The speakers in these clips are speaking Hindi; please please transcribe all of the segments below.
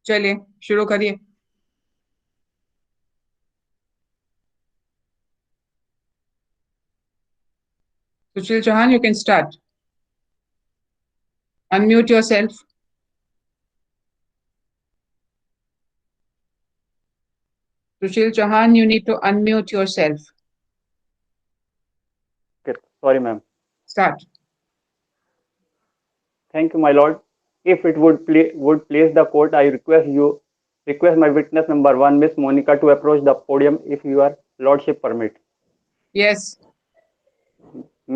चलिए शुरू करिए। Sushil Chauhan, you can start. Unmute your self. Sushil Chauhan, you need to unmute yourself. Okay, sorry, ma'am. Start. Thank you, my lord. If it would please the court, I request my witness number one, Miss Monica, to approach the podium if your lordship permit. Yes.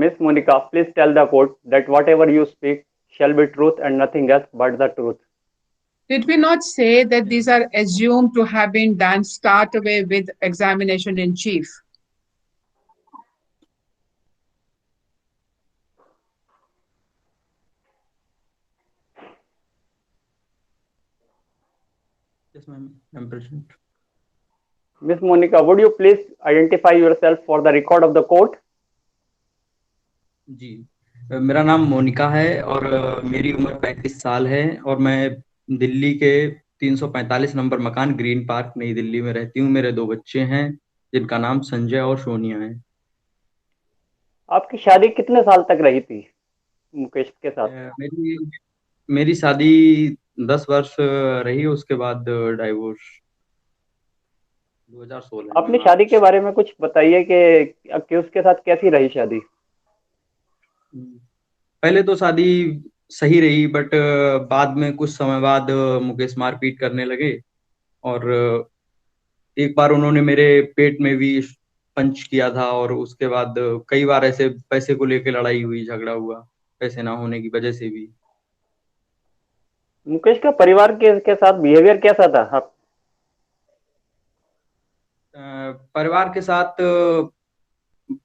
Miss Monica, please tell the court that whatever you speak shall be truth and nothing else but the truth. Did we not say that these are assumed to have been done? Start away with examination in chief. Yes, ma'am. I'm present. Miss Monica, would you please identify yourself for the record of the court? जी, मेरा नाम मोनिका है और मेरी उम्र 35 साल है और मैं दिल्ली के 345 नंबर मकान ग्रीन पार्क नई दिल्ली में रहती हूँ। मेरे 2 बच्चे हैं जिनका नाम संजय और सोनिया है। आपकी शादी कितने साल तक रही थी मुकेश के साथ? मेरी मेरी शादी 10 वर्ष रही, उसके बाद डाइवोर्स 2016 में अपनी शादी के बारे में कुछ बताइए कि उसके साथ कैसी रही शादी? पहले तो शादी सही रही, बट बाद में कुछ समय बाद मुकेश मारपीट करने लगे और एक बार उन्होंने मेरे पेट में भी पंच किया था और उसके बाद कई बार ऐसे पैसे को लेकर लड़ाई हुई, झगड़ा हुआ पैसे ना होने की वजह से भी। मुकेश का परिवार के साथ बिहेवियर कैसा था? आप परिवार के साथ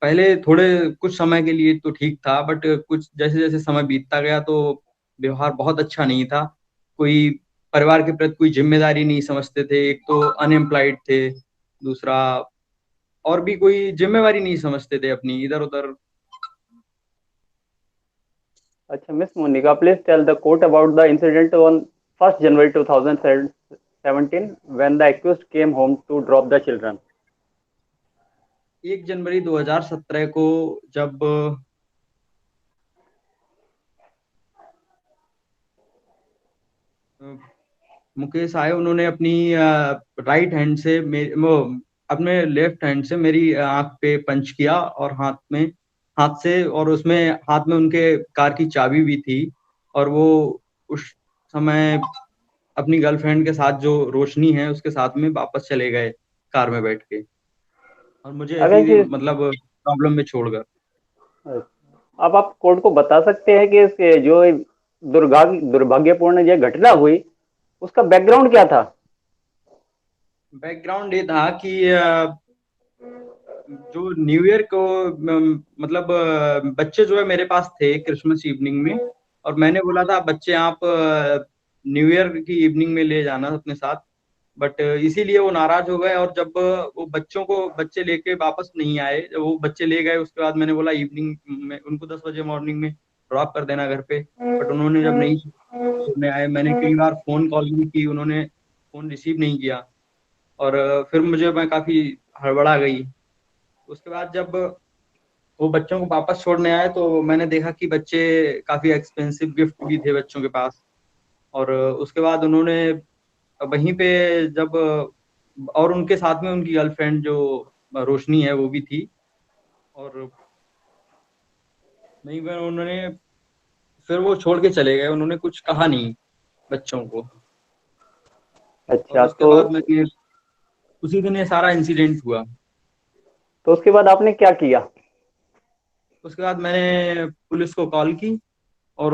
पहले थोड़े कुछ समय के लिए तो ठीक था, बट कुछ जैसे जैसे समय बीतता गया तो व्यवहार बहुत अच्छा नहीं था। कोई परिवार के प्रति कोई जिम्मेदारी नहीं समझते थे, एक तो अनएम्प्लॉयड थे, दूसरा और भी कोई जिम्मेवारी नहीं समझते थे अपनी, इधर उधर। अच्छा, miss Monika, please tell the court about the incident on 1st January 2017 when the accused came home to drop the children. 1 जनवरी 2017 को जब मुकेश आए, उन्होंने अपनी राइट हैंड से अपने लेफ्ट हैंड से मेरी आंख पे पंच किया और हाथ से, और उसमें हाथ में उनके कार की चाबी भी थी और वो उस समय अपनी गर्लफ्रेंड के साथ जो रोशनी है उसके साथ में वापस चले गए कार में बैठ के, और मुझे अगर ऐसी कि मतलब प्रॉब्लम में छोड़कर। अब आप कोर्ट को बता सकते हैं कि इसके जो दुर्भाग्यपूर्ण ये घटना हुई उसका बैकग्राउंड क्या था? बैकग्राउंड ये था कि जो न्यू ईयर को मतलब बच्चे जो है मेरे पास थे क्रिसमस इवनिंग में, और मैंने बोला था बच्चे आप न्यू ईयर की इवनिंग में ले जाना अपने साथ, बट इसीलिए वो नाराज हो गए। और जब वो बच्चे लेके वापस नहीं आए, जब वो बच्चे ले गए उसके बाद मैंने बोला इवनिंग में उनको 10 बजे मॉर्निंग में ड्रॉप कर देना घर पे, बट उन्होंने जब नहीं छोड़ने आए, मैंने कई बार फोन कॉल भी की, उन्होंने फोन रिसीव नहीं किया और फिर मैं काफी हड़बड़ा गई। उसके बाद जब वो बच्चों को वापस छोड़ने आए तो मैंने देखा कि बच्चे काफी एक्सपेंसिव गिफ्ट भी थे बच्चों के पास, और उसके बाद उन्होंने वहीं पे जब और उनके साथ में उनकी गर्लफ्रेंड जो रोशनी है वो भी थी, और वहीं पर उन्होंने फिर वो छोड़ के चले गए, उन्होंने कुछ कहा नहीं बच्चों को। और अच्छा, उसके बाद मैंने उसी दिन ये सारा इंसिडेंट हुआ। तो उसके बाद आपने क्या किया? उसके बाद मैंने पुलिस को कॉल की, और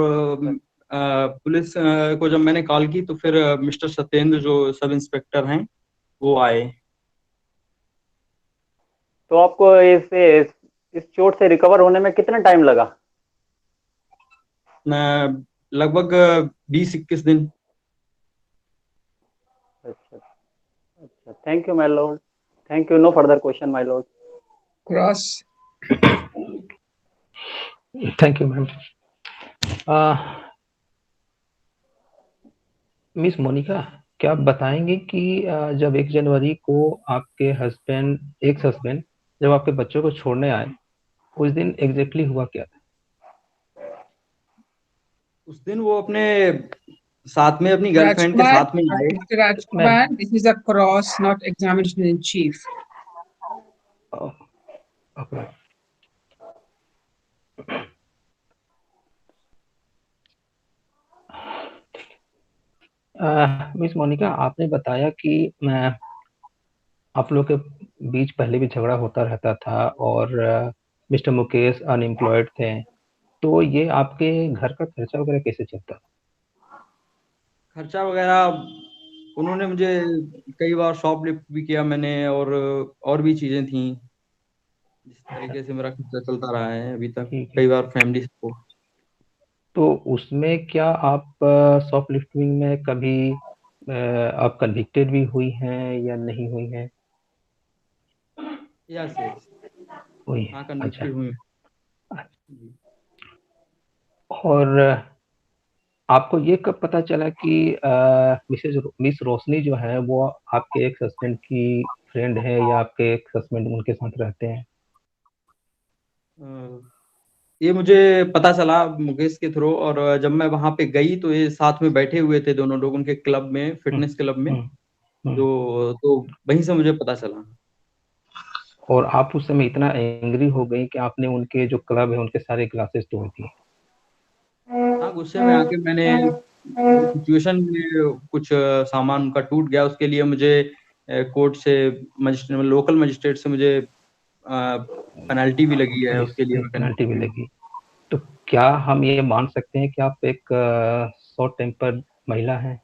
पुलिस को जब मैंने कॉल की तो फिर मिस्टर सत्येंद्र जो सब इंस्पेक्टर हैं वो आए। तो आपको इस चोट से रिकवर होने में कितना टाइम लगा? लगभग 20-21 दिन। अच्छा अच्छा, thank you my lord, thank you, no further question my lord. Cross. Thank you, ma'am. Miss Monica, क्या आप बताएंगे कि जब 1 जनवरी को आपके एक्स हस्बैंड जब आपके बच्चों को छोड़ने आए, उस दिन एग्जैक्टली हुआ क्या था? उस दिन वो अपने साथ में अपनी गर्लफ्रेंड के Rajkumar, साथ में आए। Mr. Ma'am, Rajkumar, this is a cross, not examination in chief. Okay. Miss Monika, आपने बताया कि आप लोग के बीच पहले भी झगड़ा होता रहता था और मिस्टर मुकेश अनएम्प्लॉयड थे, तो ये आपके घर का खर्चा वगैरह कैसे चलता? खर्चा वगैरह उन्होंने मुझे कई बार शॉप लिफ्ट भी किया मैंने, और भी चीजें थी, जिस तरीके से मेरा खर्चा चलता रहा है अभी तक, ठीक है। कई बार फैमिली सपोर्ट। तो उसमें क्या आप शॉप लिफ्टिंग में कभी आप कन्विक्टेड भी हुई हैं या नहीं हुई हैं? यस यस, हुई हाँ है, अच्छा। कन्विक्टेड हुई जी। और आपको ये कब पता चला कि मिस रोशनी जो है वो आपके एक्स हस्बैंड की फ्रेंड है, या आपके एक्स हस्बैंड उनके साथ रहते हैं? अ, ये मुझे पता चला मुकेश के थ्रू, और जब मैं वहां पे गई तो ये साथ में बैठे हुए थे दोनों लोग उनके क्लब में, हम्म, फिटनेस क्लब में। हम्म, हम्म। तो वहीं से मुझे पता चला। और आप उस समय इतना एंग्री हो गई कि आपने उनके जो क्लब है उनके सारे ग्लासेस तोड़ दिए? हाँ, गुस्से में आके मैंने, सिचुएशन में कुछ सामान उनका टूट गया, उसके लिए मुझे कोर्ट से, मजिस्ट्रेट लोकल मजिस्ट्रेट से मुझे पेनल्टी भी लगी है, पुलिस उसके लिए मैं पेनल्टी भी कन्विक्टेड हूँ। लगी? तो क्या हम ये मान सकते हैं कि आप एक शॉर्ट टेम्पर महिला हैं?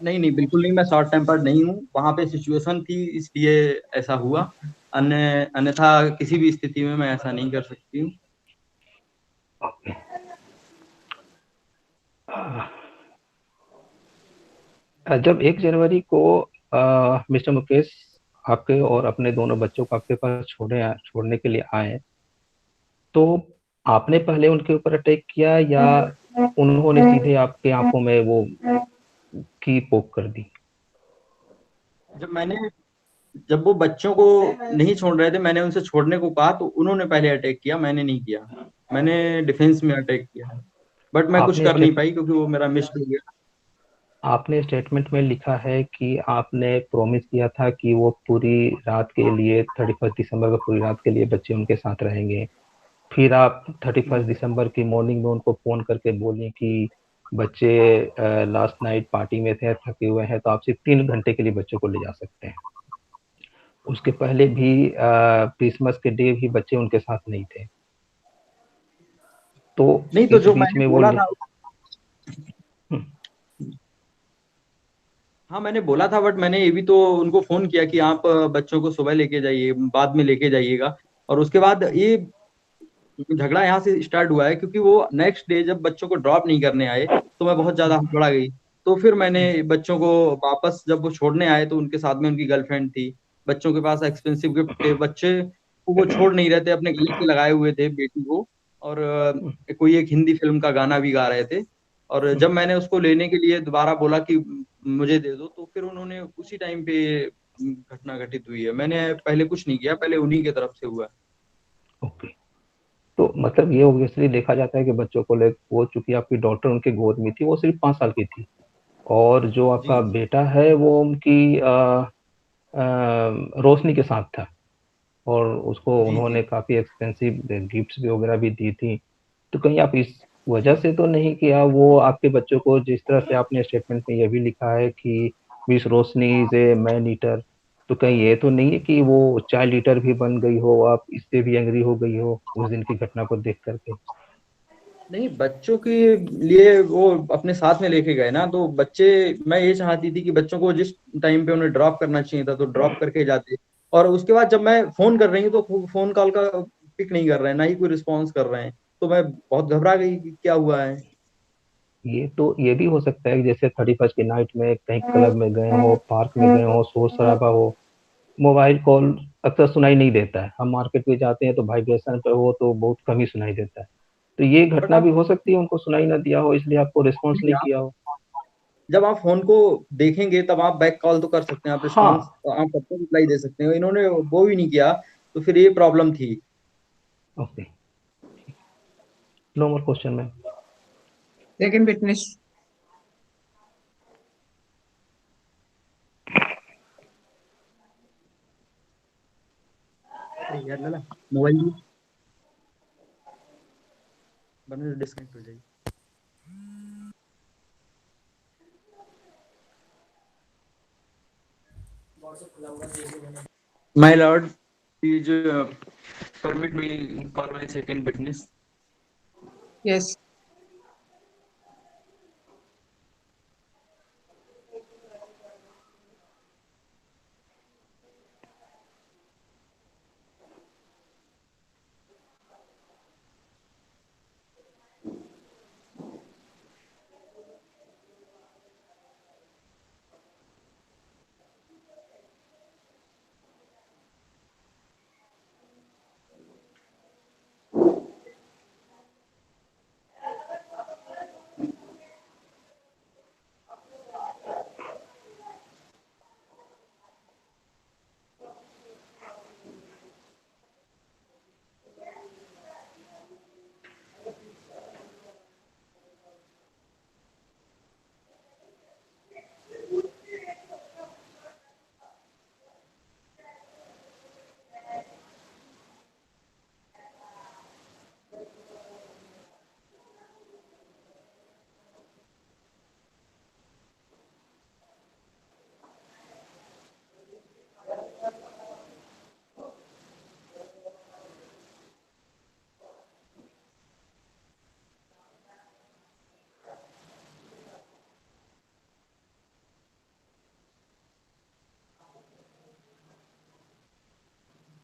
नहीं नहीं, बिल्कुल नहीं, मैं शॉर्ट टेम्पर्ड नहीं हूँ, वहां पे सिचुएशन थी इसलिए ऐसा हुआ। अन्यथा किसी भी स्थिति में मैं ऐसा नहीं कर सकती हूँ। ओके। जब 1 जनवरी को मिस्टर मुकेश आपके और अपने दोनों बच्चों को आपके पास छोड़ने के लिए आए, तो आपने पहले उनके ऊपर अटैक किया या उन्होंने सीधे आपके आंखों में वो की पोक कर दी? जब मैंने जब वो बच्चों को नहीं छोड़ रहे थे, मैंने उनसे छोड़ने को कहा तो उन्होंने पहले अटैक किया, मैंने नहीं किया। मैंने डिफेंस में अटैक किया है, बट मैं कुछ आपने कर नहीं स्टेट पाई क्योंकि वो मेरा मिस हो गया। आपने स्टेटमेंट में लिखा है कि आपने प्रॉमिस किया था कि वो पूरी रात के लिए 31 दिसंबर को पूरी रात के लिए बच्चे उनके साथ रहेंगे। फिर आप 31 दिसंबर की मॉर्निंग में उनको फोन करके बोली कि बच्चे लास्ट नाइट पार्टी में थे, थके हुए हैं, तो आप सिर्फ 3 घंटे के लिए बच्चों को ले जा सकते हैं। उसके पहले भी क्रिसमस के डे भी बच्चे उनके साथ नहीं थे। तो नहीं, तो इस जो बीच मैंने में वो बोला था, हम्म, हाँ मैंने बोला था, बट मैंने ये भी तो उनको फोन किया कि आप बच्चों को सुबह लेके जाइए, बाद में लेके जाइएगा। और उसके बाद ये झगड़ा यहाँ से स्टार्ट हुआ है, क्योंकि वो नेक्स्ट डे जब बच्चों को ड्रॉप नहीं करने आए तो मैं बहुत ज्यादा हड़बड़ा गई। तो फिर मैंने बच्चों को वापस, जब वो छोड़ने आए तो उनके साथ में उनकी गर्लफ्रेंड थी, बच्चों के पास एक्सपेंसिव गिफ्ट थे, बच्चे को वो छोड़ नहीं रहे थे, अपने गले से लगाए हुए थे बेटी को। और कोई एक हिंदी फिल्म का गाना भी गा रहे थे। और जब मैंने उसको लेने के लिए दोबारा बोला कि मुझे दे दो, तो फिर उन्होंने उसी टाइम पे घटना घटित हुई है। मैंने पहले कुछ नहीं किया, पहले उन्हीं की तरफ से हुआ। ओके। तो मतलब ये ऑब्वियसली देखा जाता है कि बच्चों को ले वो, चूंकि आपकी डॉटर उनके गोद में थी, वो सिर्फ 5 साल की थी, और जो जी आपका बेटा है वो उनकी रोशनी के साथ था, और उसको जी जी। उन्होंने काफी एक्सपेंसिव गिफ्ट्स भी वगैरह भी दी थी। तो कहीं आप इस वजह से तो नहीं किया वो आपके बच्चों को, जिस तरह से आपने स्टेटमेंट में यह भी लिखा है कि miss Roshni is a man eater, तो कहीं ये तो नहीं है कि वो चाइल्ड ईटर भी बन गई हो, आप इससे भी एंग्री हो गई हो उस दिन की घटना को देख करके? नहीं, बच्चों के लिए वो अपने साथ में लेके गए ना, तो बच्चे, मैं ये चाहती थी कि बच्चों को जिस टाइम पे उन्हें ड्रॉप करना चाहिए था तो ड्रॉप करके जाते। और उसके बाद जब मैं फोन कर रही हूँ तो फोन कॉल का पिक नहीं कर रहे हैं, ना ही कोई रिस्पॉन्स कर रहे हैं। तो मैं बहुत घबरा गई कि क्या हुआ है। ये भी हो सकता है कि जैसे 31 की नाइट में कहीं क्लब में गए हो, पार्क में गए हो, शोर शराबा हो, मोबाइल कॉल अक्सर सुनाई नहीं देता है। हम मार्केट में जाते हैं तो वाइब्रेशन पे हो तो बहुत कम ही सुनाई देता है। तो ये बट घटना भी आप, हो सकती है उनको सुनाई ना दिया हो, इसलिए आपको रिस्पॉन्स नहीं किया हो। जब आप फोन को देखेंगे तब आप बैक कॉल तो कर सकते हैं, आप रिस्पॉन्स हाँ आप सबको रिप्लाई दे सकते हैं, इन्होंने वो भी नहीं किया, तो फिर ये प्रॉब्लम थी। Okay, no more question ma'am. Second witness. अरे यार लला मोबाइल वरना डिस्कनेक्ट हो जाएगी। My lord, please permit me for my second witness. Yes.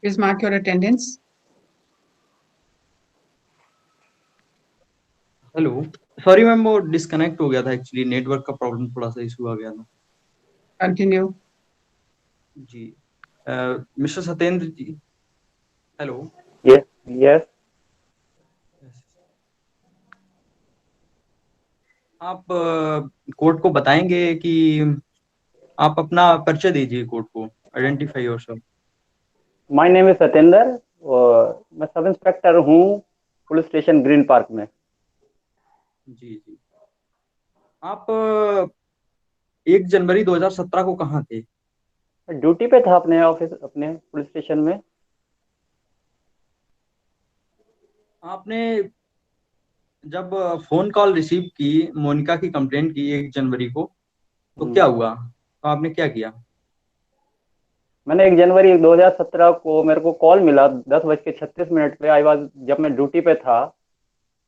Please mark your attendance. Hello, sorry ma'am, वो डिस्कनेक्ट हो गया था, एक्चुअली नेटवर्क का प्रॉब्लम थोड़ा सा इशू आ गया था। Continue. जी, मिस्टर सत्येंद्र जी, हेलो। Yes, yes. आप कोर्ट को बताएंगे कि आप अपना परिचय दीजिए कोर्ट को, identify yourself. My name is Satyendra और मैं सब इंस्पेक्टर हूँ पुलिस स्टेशन ग्रीन पार्क में। जी जी, आप 1 जनवरी 2017 को कहाँ थे? ड्यूटी पे था अपने ऑफिस, अपने पुलिस स्टेशन में। आपने जब फोन कॉल रिसीव की, मोनिका की कंप्लेंट की 1 जनवरी को, तो क्या हुआ, तो आपने क्या किया? मैंने 1 जनवरी 2017 को मेरे को कॉल मिला 10:36 पे। आई वाज जब मैं ड्यूटी पे था।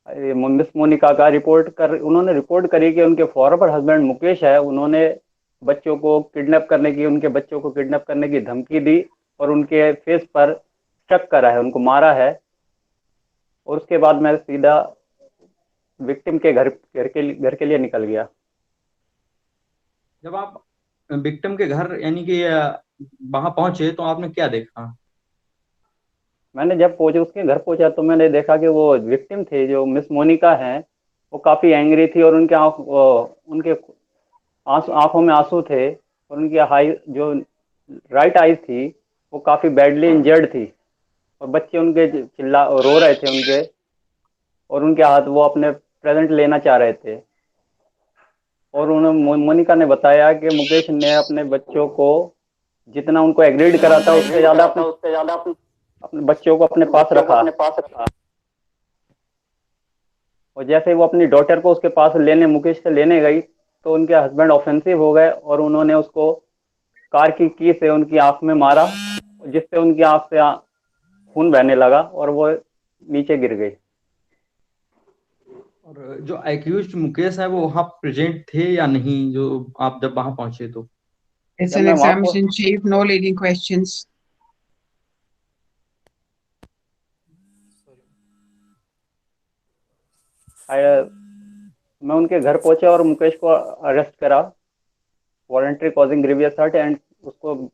मिस मोनिका का उन्होंने रिपोर्ट करी कि उनके फॉरवर्ड हस्बैंड मुकेश है, उन्होंने बच्चों को किडनैप करने की उनके बच्चों को किडनैप करने की धमकी दी और उनके फेस पर स्ट्रक करा है, उनको मारा है। और उसके बाद मैं सीधा विक्टिम के घर के लिए निकल गया। जब आप विक्टिम के घर यानी कि वहां पहुंचे तो आपने क्या देखा? मैंने जब पहुंचे उसके घर पहुंचा तो मैंने देखा कि वो विक्टिम थे जो मिस मोनिका हैं, वो काफी एंग्री थी और उनके आंखों में आंसू थे और उनकी हाई जो राइट आईज थी वो काफी बैडली इंजर्ड थी। और बच्चे उनके चिल्ला रो रहे थे उनके, और उनके हाथ वो अपने प्रेजेंट लेना चाह रहे थे। और उन्होंने मोनिका ने बताया कि मुकेश ने अपने बच्चों को जितना उनको एग्रीड करा था उससे ज्यादा अपने बच्चों को अपने पास रखा। और जैसे ही वो अपनी डॉटर को उसके पास मुकेश से लेने गई तो उनके हस्बैंड ऑफेंसिव हो गए और उन्होंने उसको कार की से उनकी आंख में मारा, जिससे उनकी आंख से खून बहने लगा और वो नीचे गिर गई। और जो एक्यूज्ड मुकेश है वो वहां प्रेजेंट थे या नहीं, जो आप जब वहां पहुंचे तो? It's जब an मैं वहां examination chief, no leading questions. मैं उनके घर पहुंचा और मुकेश को अरेस्ट करा, voluntary causing grievous hurt, and उसको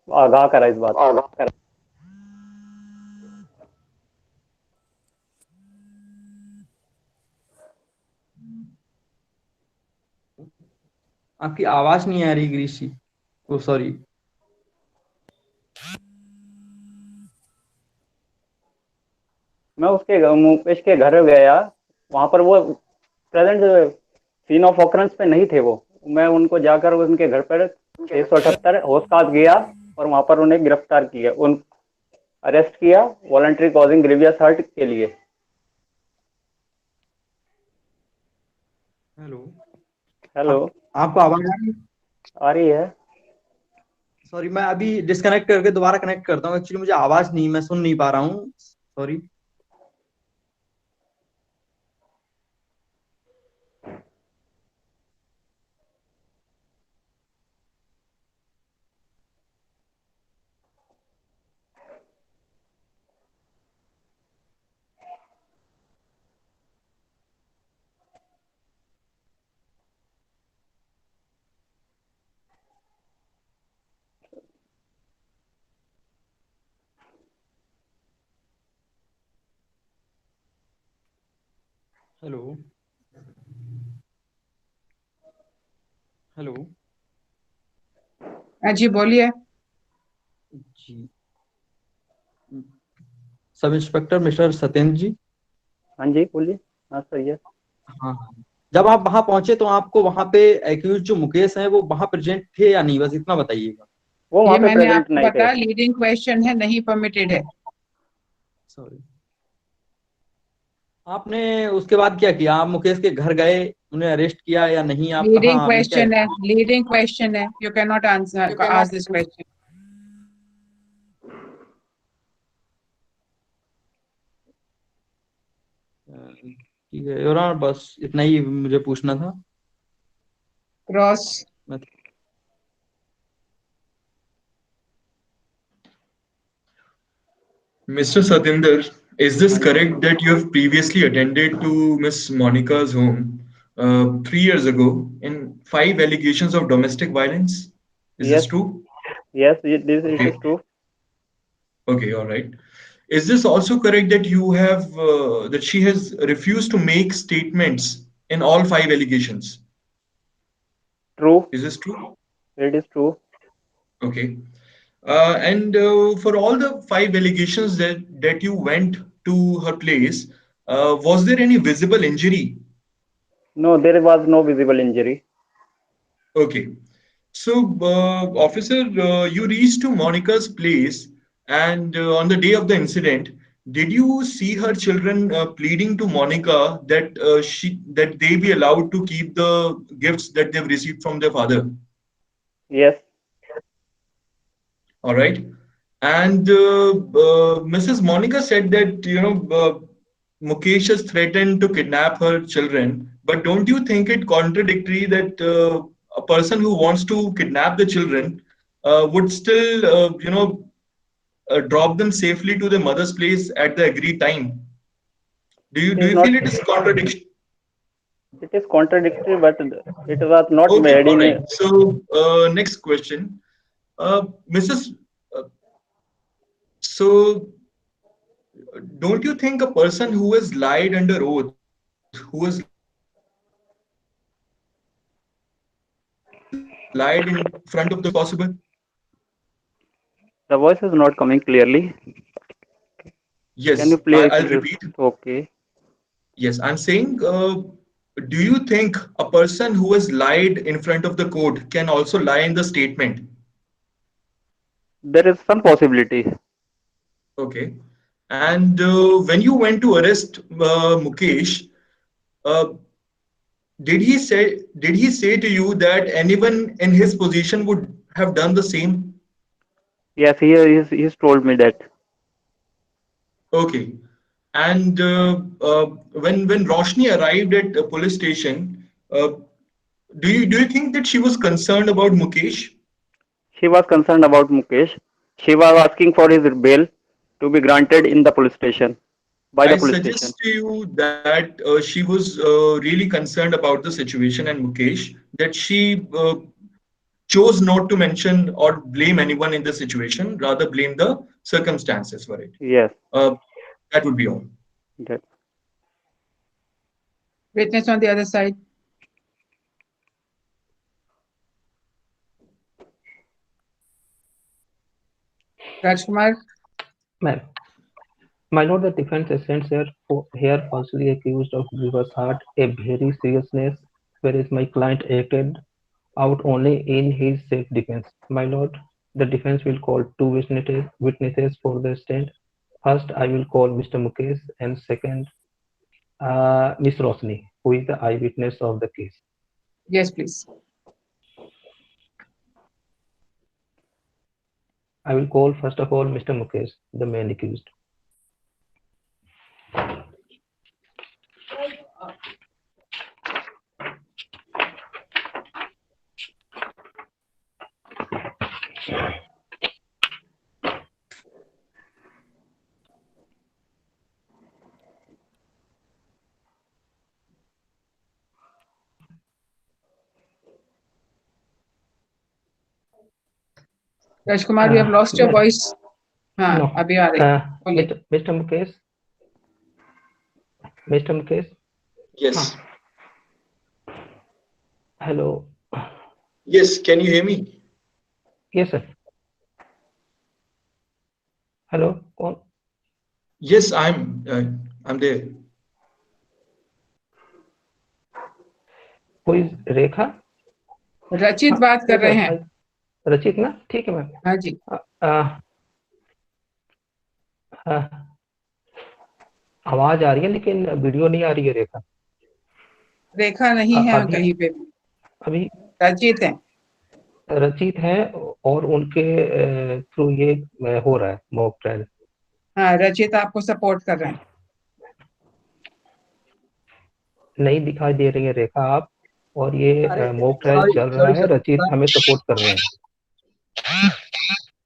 आगाह करा इस बात। आपकी आवाज नहीं आ रही गिरीश जी। ओ सॉरी। मैं उसके मुकेश के घर गया, वहां पर वो प्रेजेंट सीन ऑफ ऑकरेंस पे नहीं थे वो। मैं उनको जाकर उनके घर पर 678 होस्कास गया और वहां पर उन्हें गिरफ्तार किया, उन अरेस्ट किया वॉलंटरी कॉजिंग ग्रीवियस हर्ट के लिए। हेलो। हेलो। आपको आवाज आ रही है? आ रही है। सॉरी, मैं अभी डिस्कनेक्ट करके दोबारा कनेक्ट करता हूँ। एक्चुअली मुझे आवाज नहीं, मैं सुन नहीं पा रहा हूँ। सॉरी। हेलो। हेलो। जी बोलिए। जी। सब इंस्पेक्टर मिस्टर सत्येंद्र जी। हाँ जी बोलिए। हाँ सही है। हाँ हाँ। जब आप वहां पहुंचे तो आपको वहां पे एक्यूज जो मुकेश हैं वो वहां प्रेजेंट थे या नहीं, बस इतना बताइएगा। वो ये वहां पे मैंने प्रेजेंट आपको नहीं थे। बताया, लीडिंग क्वेश्चन है, नहीं परमिटेड है। सॉरी। आपने उसके बाद क्या किया? आप मुकेश के घर गए, उन्हें अरेस्ट किया या नहीं? आप कहाँ, लीडिंग आपने क्या क्वेश्चन है, किया? लीडिंग क्वेश्चन है, you can not answer ask this question. ठीक है योर ऑनर, बस इतना ही मुझे पूछना था। क्रॉस। मैं Mr. Satinder, is this हाँ जी। correct that you have previously attended to Miss Monica's home 3 years ago in 5 allegations of domestic violence? Is this yes. true? Yes this it is Okay, true. okay, all right. Is this also correct that you have that she has refused to make statements in all 5 allegations? True. Is this true? It is true. Okay. And for all the 5 allegations that you went to her place, was there any visible injury? No there was no visible injury. Okay. So, officer, you reached to Monica's place, and on the day of the incident, did you see her children pleading to Monica that that they be allowed to keep the gifts that they've received from their father? Yes. All right. And Mrs. Monica said that, Mukesh has threatened to kidnap her children. But don't you think it contradictory that a person who wants to kidnap the children would still, drop them safely to their mother's place at the agreed time? Do you It do is you not, feel it is contradiction? it is contradictory, but it was not Okay, made all in right. a, So next question, Mrs. Uh, so don't you think a person who has lied under oath, who has lied in front of the court, is this possible? the voice is not coming clearly. Can you Yes, please I'll repeat? repeat. Okay. Yes, I'm saying, do you think a person who has lied in front of the court can also lie in the statement? There is some possibility. Okay. And when you went to arrest Mukesh, uh, did he say to you that anyone in his position would have done the same? Yes, he's told me that. Okay. And when Roshni arrived at the police station, do you think that she was concerned about Mukesh? She was concerned about Mukesh. She was asking for his bail to be granted in Okay. the police station, by the I police station. suggest to you that she was really concerned about the situation and Mukesh, that she chose not to mention or blame anyone in the situation, rather blame the circumstances for it. Yes. Uh, that would be all. That. Witness on the other side. Rajkumar, Ma'am, my lord, the defense assents here falsely accused of grievous heart, a very seriousness, whereas my client acted out only in his self-defense. My lord, the defense will call two witnesses for the stand. First, I will call Mr. Mukesh, and second, Miss Rosni, who is the eyewitness of the case. yes, please. I will call first of all Mr. Mukesh, the main accused. Rajkumar, you have lost your voice. हाँ, No. अभी आ रही है. बोलिए. Mr. Mukesh. Mr. Mukesh. Yes. Hello. Yes, can you hear me? Yes, sir. Hello. कौन? Yes, I'm there. Who is Rekha? रचित बात कर रहे हैं. रचित ना, ठीक है मैम. हाँ जी. आवाज आ रही है लेकिन वीडियो नहीं आ रही है. रेखा नहीं है कहीं पे भी. अभी रचित है. रचित है और उनके थ्रू ये हो रहा है मॉक ट्रायल. हाँ, रचित आपको सपोर्ट कर रहे हैं. नहीं दिखाई दे रही है रेखा आप, और ये मॉक ट्रायल चल रहा है. रचित हमें सपोर्ट कर रहे हैं.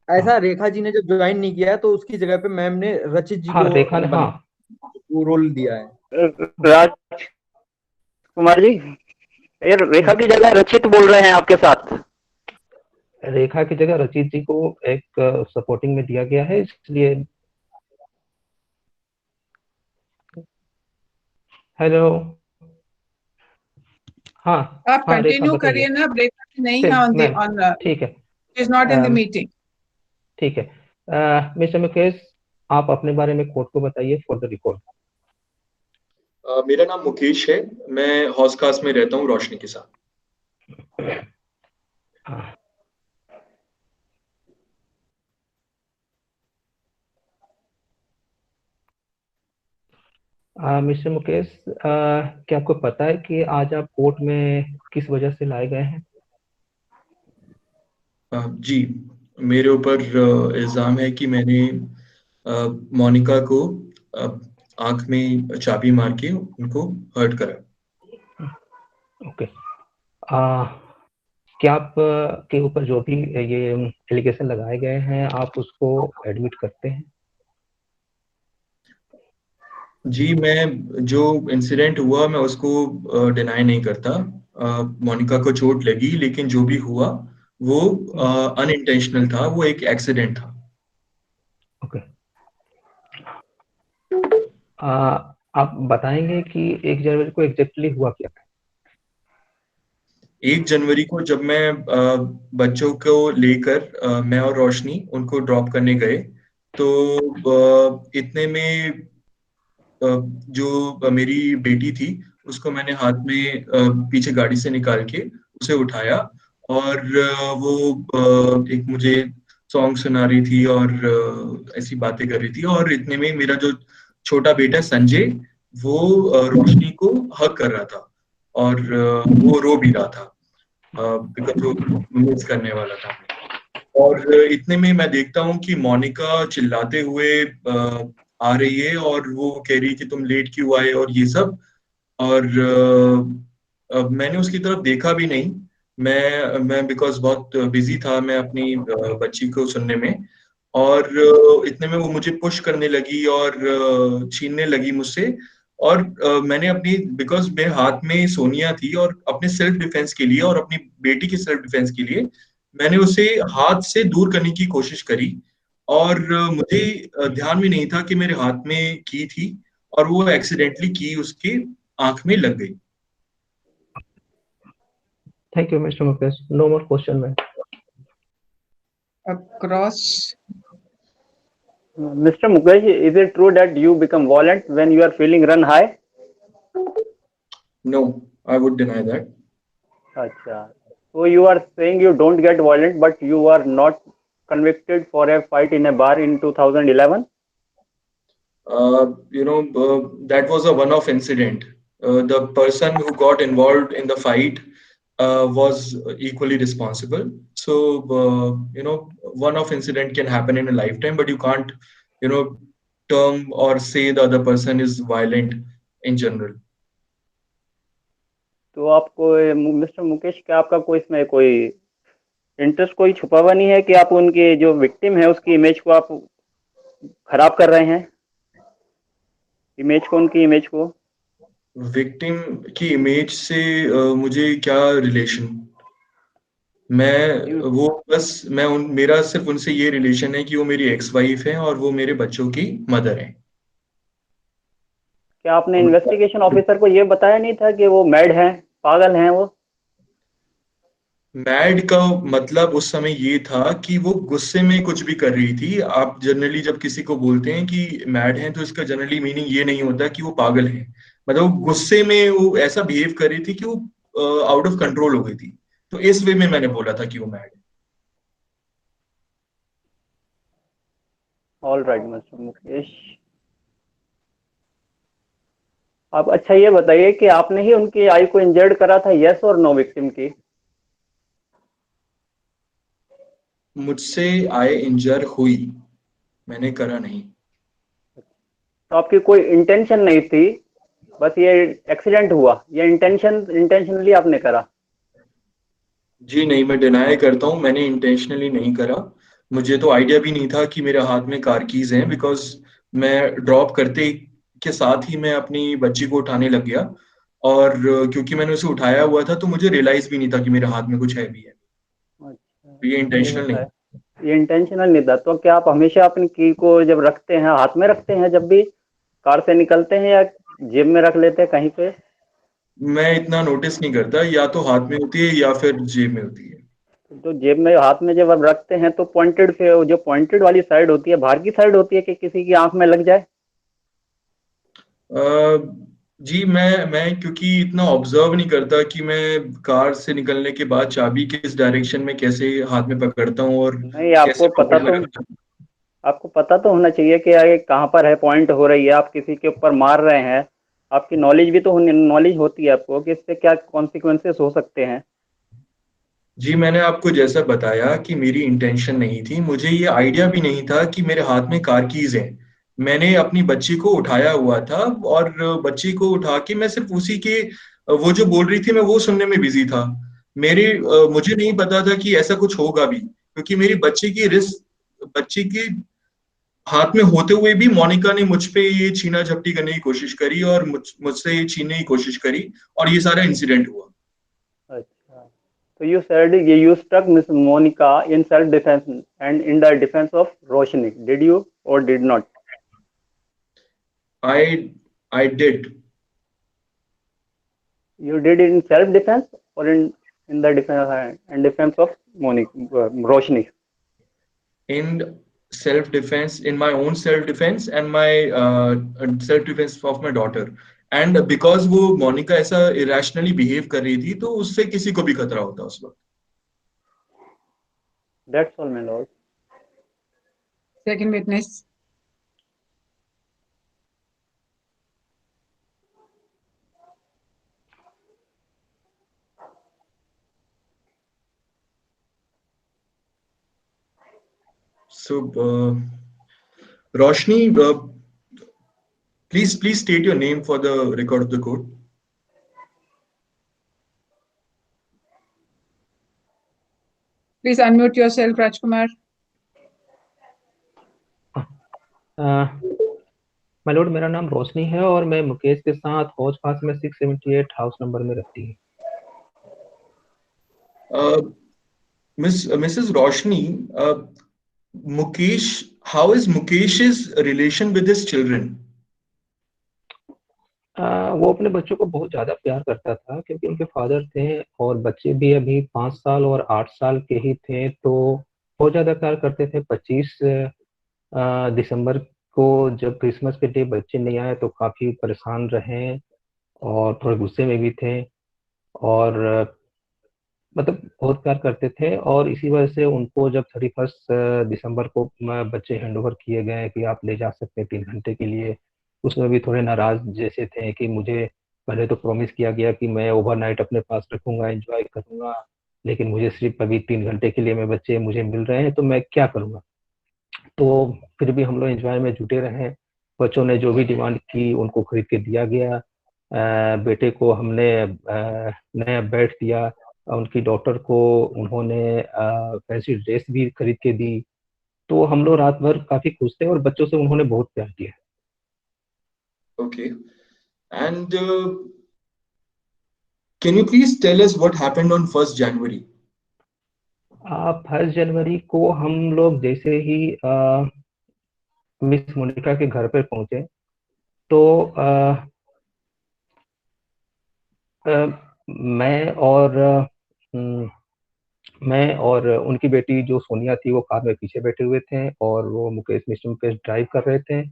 ऐसा रेखा जी ने जब ज्वाइन नहीं किया है तो उसकी जगह पे मैम ने रचित जी को रेखा ने वो रोल दिया है. राज कुमार जी, ये रेखा की जगह रचित बोल रहे हैं आपके साथ. रेखा की जगह रचित जी को एक सपोर्टिंग में दिया गया है, इसलिए. हेलो. हाँ, आप कंटिन्यू करिए ना. रेखा नहीं है ऑन. ठीक है. Is not in the meeting. ठीक है. मिस्टर मुकेश, आप अपने बारे में कोर्ट को बताइए फॉर द रिकॉर्ड. मेरा नाम मुकेश है. मैं हौस खास में रहता हूँ रोशनी के साथ. मिस्टर मुकेश, क्या आपको पता है कि आज आप कोर्ट में किस वजह से लाए गए हैं? जी, मेरे ऊपर इल्जाम है कि मैंने मोनिका को आंख में चाबी मार के उनको हर्ट करा. ओके. क्या आप के ऊपर जो भी ये एलिगेशन लगाए गए हैं आप उसको एडमिट करते हैं? जी, मैं जो इंसिडेंट हुआ मैं उसको डिनाई नहीं करता. मोनिका को चोट लगी, लेकिन जो भी हुआ वो अनइंटेंशनल था. वो एक एक्सीडेंट था. ओके. आप बताएंगे कि 1 जनवरी को एग्जैक्टली हुआ क्या था? 1 जनवरी को जब मैं बच्चों को लेकर मैं और रोशनी उनको ड्रॉप करने गए, तो इतने में जो मेरी बेटी थी उसको मैंने हाथ में पीछे गाड़ी से निकाल के उसे उठाया, और वो एक मुझे सॉन्ग सुना रही थी और ऐसी बातें कर रही थी. और इतने में मेरा जो छोटा बेटा संजय, वो रोशनी को हग कर रहा था और वो रो भी रहा था बिकॉज वो मिस करने वाला था. और इतने में मैं देखता हूँ कि मोनिका चिल्लाते हुए आ रही है और वो कह रही है कि तुम लेट क्यों आए और ये सब. और मैंने उसकी तरफ देखा भी नहीं. मैं बिकॉज बहुत बिजी था मैं अपनी बच्ची को सुनने में. और इतने में वो मुझे पुश करने लगी और छीनने लगी मुझसे. और मैंने अपनी, बिकॉज मेरे हाथ में सोनिया थी, और अपने सेल्फ डिफेंस के लिए और अपनी बेटी के सेल्फ डिफेंस के लिए मैंने उसे हाथ से दूर करने की कोशिश करी. और मुझे ध्यान में नहीं था कि मेरे हाथ में की थी और वो एक्सीडेंटली की उसके आंख में लग गई. Thank you mister Mukesh. No more question ma'am. Cross Mr. Mukesh, is it true that you become violent when you are feeling run high? No, I would deny that. Acha. So you are saying you don't get violent, but you are not convicted for a fight in a bar in 2011? That was a one-off incident. The person who got involved in the fight was equally responsible. So, one-off incident can happen in a lifetime, but you can't, you know, term or say the other person is violent in general. तो आपको मिस्टर मुकेश, क्या आपका कोई इसमें कोई इंटरेस्ट कोई छुपा हुआ नहीं है कि आप उनके जो विक्टिम है उसकी इमेज को आप खराब कर रहे हैं, इमेज को, उनकी इमेज को? विक्टिम की इमेज से मुझे क्या रिलेशन? मेरा सिर्फ उनसे ये रिलेशन है कि वो मेरी एक्स वाइफ है और वो मेरे बच्चों की मदर है। क्या आपने इन्वेस्टिगेशन ऑफिसर को ये बताया नहीं था कि वो मैड हैं, पागल हैं वो? मैड का मतलब उस समय ये था कि वो गुस्से में कुछ भी कर रही थी। आप जनरली जब किसी को बोलते हैं कि मैड है तो इसका जनरली मीनिंग ये नहीं होता कि वो पागल है। मतलब वो गुस्से में वो ऐसा बिहेव कर रही थी कि वो आउट ऑफ कंट्रोल हो गई थी। तो इस वे में मैंने बोला था कि वो मैड है। ऑल राइट मिस्टर मुकेश, आप अच्छा ये बताइए कि आपने ही उनकी आई को इंजर्ड करा था, यस और नो विक्टिम की? मुझसे आई इंजर हुई, मैंने करा नहीं। तो आपकी कोई इंटेंशन नहीं थी, बस ये एक्सीडेंट हुआ, ये इंटेंशनली आपने करा? जी नहीं, मैं डिनाई करता हूँ, मैंने इंटेंशनली नहीं करा। मुझे तो आइडिया भी नहीं था कि मेरे हाथ में कार कीज हैं, बिकॉज मैं ड्रॉप करते के साथ ही मैं अपनी बच्ची को उठाने लग गया। और क्योंकि मैंने उसे उठाया हुआ था तो मुझे रियलाइज भी नहीं था कि मेरे हाथ में कुछ है भी है। अच्छा, तो ये ये इंटेंशनल होता नहीं। है, ये इंटेंशनल नहीं था। तो क्या आप हमेशा अपनी की को जब रखते हैं हाथ में रखते हैं जब भी कार से निकलते हैं, या जेब में रख लेते हैं कहीं पे? मैं इतना नोटिस नहीं करता, या तो हाथ में होती है या फिर जेब में होती है। तो जेब में हाथ में जब आप रखते हैं तो पॉइंटेड से, जो पॉइंटेड वाली साइड होती है बाहर की साइड होती है कि किसी की आंख में लग जाए? जी मैं क्योंकि इतना ऑब्जर्व नहीं करता कि मैं कार से निकलने के बाद चाबी किस डायरेक्शन में कैसे हाथ में पकड़ता हूँ और नहीं, कैसे पॉकेट में रखता हूँ। आपको पता तो होना चाहिए कि आगे कहाँ पर है पॉइंट हो रही है, आप किसी के ऊपर मार रहे हैं, आपकी नॉलेज भी तो नॉलेज होती है आपको कि इससे क्या कॉन्सिक्वेंसेस हो सकते हैं। जी मैंने आपको जैसा बताया कि मेरी इंटेंशन नहीं थी, मुझे ये आइडिया भी नहीं था कि मेरे हाथ में कार कीज हैं। मैंने अपनी बच्ची को उठाया हुआ था और बच्ची को उठा के मैं सिर्फ उसी के वो जो बोल रही थी मैं वो सुनने में बिजी था। मुझे नहीं पता था कि ऐसा कुछ होगा भी, क्योंकि मेरी बच्ची की हाथ में होते हुए भी मोनिका ने मुझ पे ये छीना झपटी करने की कोशिश करी और मुझसे ये छीनने की कोशिश करी और ये सारा इंसिडेंट हुआ। अच्छा, तो you said you struck Miss Monica in self defense and in the defense of Roshni, did you or did not? I did. You did it in self defense or in the defense of Monica, Roshni? In self-defense, in my own self-defense and my self-defense of my daughter. And because वो मोनिका ऐसा irrationally behave कर रही थी तो उससे किसी को भी खतरा होता उस वक्त। That's all, my lord. Second witness. So, Roshni, please state your name for the record of the court. Please unmute yourself, Rajkumar. My Lord, मेरा नाम रोशनी है और मैं मुकेश के साथ हौज पास में 678 हाउस नंबर में रहती हूँ। Mrs. Roshni, Mukesh, how is Mukesh's relation with his children? वो अपने बच्चों को बहुत ज्यादा प्यार करता था क्योंकि उनके फादर थे और बच्चे भी अभी 5 साल और 8 साल के ही थे, तो बहुत ज्यादा प्यार करते थे। दिसंबर को जब क्रिसमस के डे बच्चे नहीं आए तो काफी परेशान रहे और थोड़े गुस्से में भी थे, और मतलब बहुत प्यार करते थे। और इसी वजह से उनको जब 31 दिसंबर को बच्चे हैंड ओवर किए गए कि आप ले जा सकते हैं 3 घंटे के लिए, उसमें भी थोड़े नाराज जैसे थे कि मुझे पहले तो प्रॉमिस किया गया कि मैं ओवरनाइट अपने पास रखूंगा, एंजॉय करूंगा, लेकिन मुझे सिर्फ अभी 3 घंटे के लिए मैं बच्चे मुझे मिल रहे हैं, तो मैं क्या करूंगा। तो फिर भी हम लोग एंजॉय में जुटे रहे। बच्चों ने जो भी डिमांड की उनको खरीद के दिया गया। बेटे को हमने नया बेड दिया, उनकी डॉटर को उन्होंने फैंसी ड्रेस भी खरीद के दी। तो हम लोग रात भर काफी खुश थे और बच्चों से उन्होंने बहुत प्यार किया। Okay. And can you please tell us what happened on 1st January? 1 जनवरी को हम लोग जैसे ही मिस मोनिका के घर पर पहुंचे तो मैं और मैं और उनकी बेटी जो सोनिया थी वो कार में पीछे बैठे हुए थे, और वो मिस्टर मुकेश ड्राइव कर रहे थे,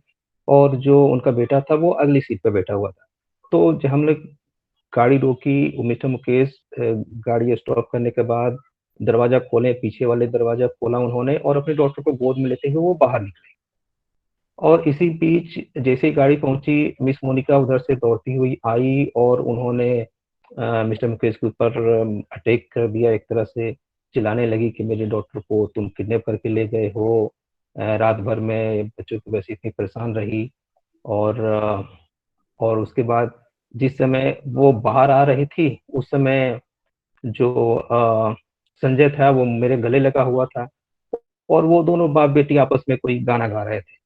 और जो उनका बेटा था वो अगली सीट पर बैठा हुआ था। तो जब हम लोग गाड़ी रोकी, मिस्टर मुकेश गाड़ी स्टॉप करने के बाद दरवाजा खोले, पीछे वाले दरवाजा खोला उन्होंने और अपने डॉटर को गोद में लेते हुए वो बाहर निकले। और इसी बीच जैसे ही गाड़ी पहुंची, मिस मोनिका उधर से दौड़ती हुई आई और उन्होंने मिस्टर मुकेश के ऊपर अटैक कर दिया। एक तरह से चिल्लाने लगी कि मेरे डॉटर को तुम किडनैप करके ले गए हो। रात भर में बच्चों की वैसे इतनी परेशान रही। और उसके बाद जिस समय वो बाहर आ रही थी उस समय जो संजय था वो मेरे गले लगा हुआ था, और वो दोनों बाप बेटी आपस में कोई गाना गा रहे थे।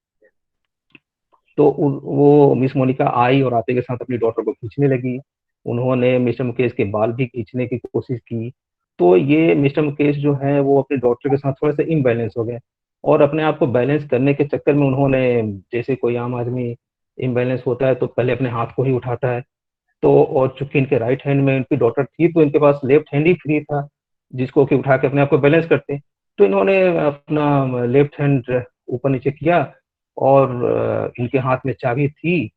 तो वो मिस मोनिका आई और आते के साथ अपनी डॉटर को खींचने लगी। उन्होंने मिस्टर मुकेश के बाल भी खींचने की कोशिश की। तो ये मिस्टर मुकेश जो है वो अपनी डॉटर के साथ थोड़े से इम्बैलेंस हो गए, और अपने आप को बैलेंस करने के चक्कर में उन्होंने, जैसे कोई आम आदमी इम्बैलेंस होता है तो पहले अपने हाथ को ही उठाता है, तो और चूंकि इनके राइट हैंड में इनकी डॉटर थी तो इनके पास लेफ्ट हैंड ही फ्री था जिसको कि उठा के अपने आप को बैलेंस करते। तो इन्होंने अपना लेफ्ट हैंड ऊपर नीचे किया, और इनके हाथ में चाबी थी,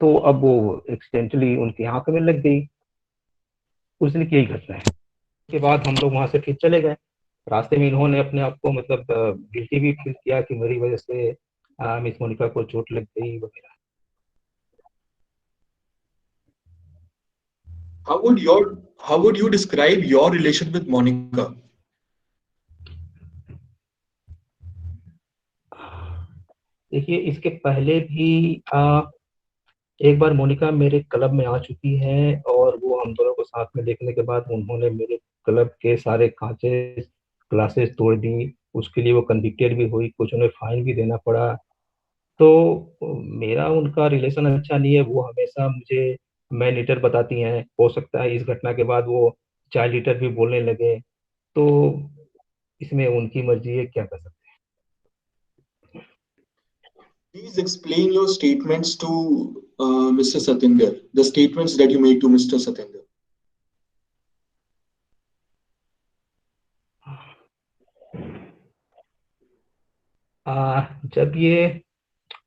तो अब वो एक्सीडेंटली उनकी आंख में लग गई। उस दिन की यही घटना है। उसके बाद हम लोग वहां से फिर चले गए। रास्ते में इन्होंने अपने आप को मतलब गिल्टी भी फील किया कि मेरी वजह से मिस मोनिका को चोट लग गई वगैरह। How would you describe your relation with Monica? देखिए, इसके पहले भी एक बार मोनिका मेरे क्लब में आ चुकी है, और वो हम दोनों को साथ में देखने के बाद उन्होंने मेरे क्लब के सारे कांचेस ग्लासेस तोड़ दी। उसके लिए वो कन्विक्टेड भी हुई, कुछ उन्हें फाइन भी देना पड़ा। तो मेरा उनका रिलेशन अच्छा नहीं है। वो हमेशा मुझे मैन ईटर बताती हैं। हो सकता है इस घटना के बाद वो चाइल्ड ईटर भी बोलने लगे। तो इसमें उनकी मर्जी है, क्या कर सकते Please explain your statements to Mr. Satinder, the statements that you made to Mr. Satinder. जब ये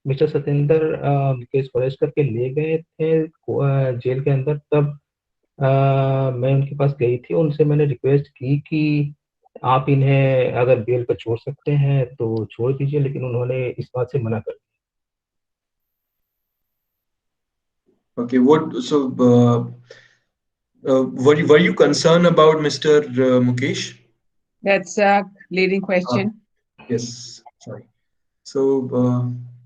मिस्टर सतेंद्र मुकेश को अरेस्ट करके ले गए थे जेल के अंदर, तब मैं उनके पास गई थी। उनसे मैंने रिक्वेस्ट की कि आप इन्हें अगर बेल पर छोड़ सकते हैं तो छोड़ दीजिए, लेकिन उन्होंने इस बात से मना कर दिया। Okay, were you concerned about Mr. Mukesh? That's a leading Uh, question. yes, sorry. So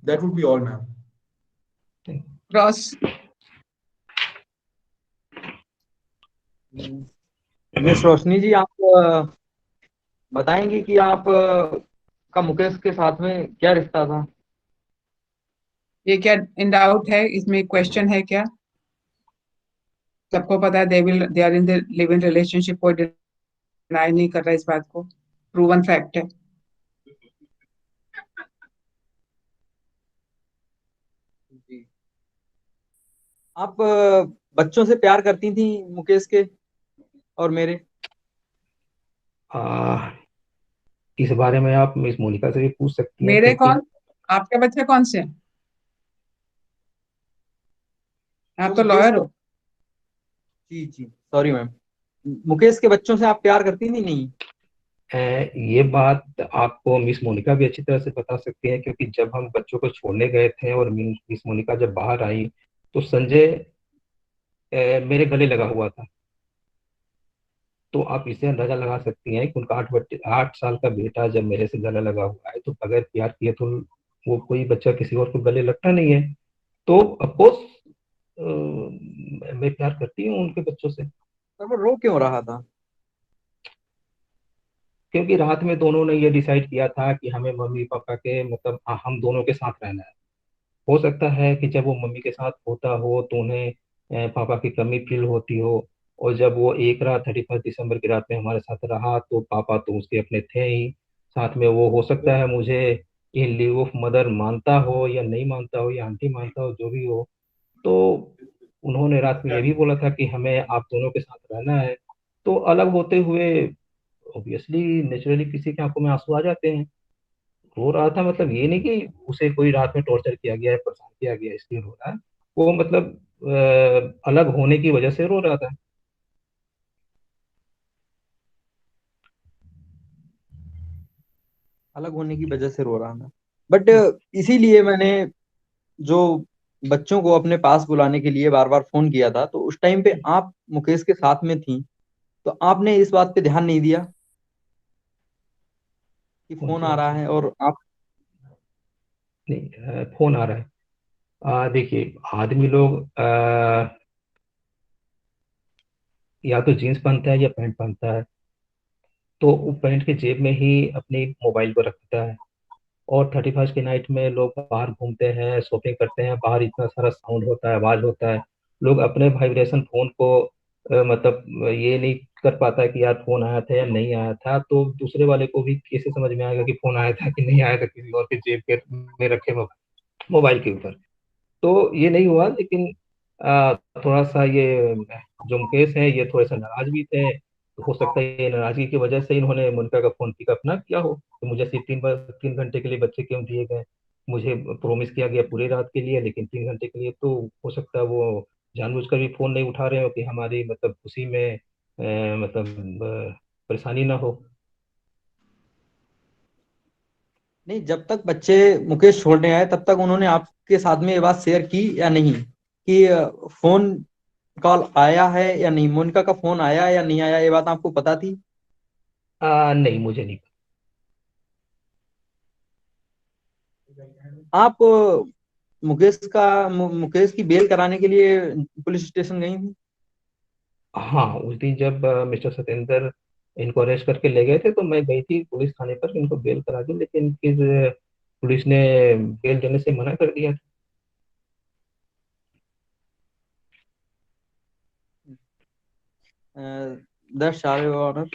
that would be all, ma'am. Cross. Miss Roshni ji, आप बताएंगी कि आप का मुकेश के साथ में क्या रिश्ता था? ये क्या इन डाउट है? इसमें क्वेश्चन है क्या? सबको पता है they are in the live in relationship. कोई डिनाई नहीं कर रहा इस बात को। प्रूवन फैक्ट है। जी, आप बच्चों से प्यार करती थी, मुकेश के और मेरे? इस बारे में आप मिस मोनिका से भी पूछ सकती हैं, मेरे क्योंकि कौन? आपके बच्चे कौन से हैं? आप तो ये लॉयर हो। जी जी, सॉरी मैम। मुकेश के बच्चों से आप प्यार करती थी नहीं? ये बात आपको मिस मोनिका भी अच्छी तरह से बता सकती है, क्योंकि जब हम बच्चों को छोड़ने गए थे और मिस मोनिका जब बाहर आई तो संजय मेरे गले लगा हुआ था। तो आप इसे अंदाजा लगा सकती हैं कि उनका 8 साल का बेटा जब मेरे से गले लगा हुआ है तो बगैर प्यार किए तो वो कोई बच्चा किसी और को गले लगता नहीं है। तो अफकोर्स मैं प्यार करती हूँ उनके बच्चों से। पर वो रो क्यों रहा था? क्योंकि रात में दोनों ने ये डिसाइड किया था कि हमें मम्मी पापा के मतलब हम दोनों के साथ रहना है। हो सकता है कि जब वो मम्मी के साथ होता हो तो उन्हें पापा की कमी फील होती हो। और जब वो एक रात 31 दिसंबर की रात में हमारे साथ रहा तो पापा तो उसके अपने थे ही साथ में। वो हो सकता है मुझे इन लीव ऑफ मदर मानता हो या नहीं मानता हो या आंटी मानता हो जो भी हो। तो उन्होंने रात में ये भी बोला था कि हमें आप दोनों के साथ रहना है। तो अलग होते हुए ऑब्वियसली नेचुरली किसी की आंखों में आंसू आ जाते हैं। रो रहा था मतलब ये नहीं कि उसे कोई रात में टॉर्चर किया गया है, परेशान किया गया है इसलिए रो रहा है। वो मतलब अलग होने की वजह से रो रहा था। अलग होने की वजह से रो रहा था। बट इसीलिए मैंने जो बच्चों को अपने पास बुलाने के लिए बार बार फोन किया था, तो उस टाइम पे आप मुकेश के साथ में थी, तो आपने इस बात पे ध्यान नहीं दिया कि कौन फोन सी आ बात रहा है? है और आप। नहीं, फोन आ रहा है। देखिए आदमी लोग या तो जीन्स पहनता है या पैंट पहनता है। तो वो पैंट के जेब में ही अपनी मोबाइल को रखता है। और 31 की नाइट में लोग बाहर घूमते हैं, शॉपिंग करते हैं, बाहर इतना सारा साउंड होता है, आवाज होता है। लोग अपने वाइब्रेशन फोन को मतलब ये नहीं कर पाता है कि यार फोन आया था या नहीं आया था। तो दूसरे वाले को भी कैसे समझ में आएगा कि फोन आया था कि नहीं आया था किसी और के जेब के में रखे मोबाइल के ऊपर। तो ये नहीं हुआ, लेकिन थोड़ा सा ये जो मुकेश है ये थोड़े से नाराज भी थे। तो हो सकता है ये नाराजगी की वजह से इन्होंने मोनिका का फोन पिकअप ना किया हो। तो मुझे सिर्फ 3 घंटे के लिए बच्चे क्यों दिए गए? मुझे प्रॉमिस किया गया पूरी रात के लिए, लेकिन 3 घंटे के लिए। तो हो सकता है वो जानबूझकर भी फोन नहीं उठा रहे हो कि हमारी मतलब खुशी में मतलब परेशानी ना हो। नहीं, जब तक बच्चे मुकेश छोड़ने आए तब तक उन्होंने आपके साथ में ये बात शेयर की या नहीं कि फोन कॉल आया है या नहीं, मोनिका का फोन आया या नहीं आया, ये बात आपको पता थी? नहीं, मुझे नहीं आप मुकेश की बेल कराने के लिए पुलिस स्टेशन गई थी? हाँ, उस दिन जब मिस्टर सत्येंद्र इनको अरेस्ट करके ले गए थे तो मैं गई थी पुलिस थाने पर इनको बेल करा दी, लेकिन फिर पुलिस ने बेल देने से मना कर दिया। That's all your honour,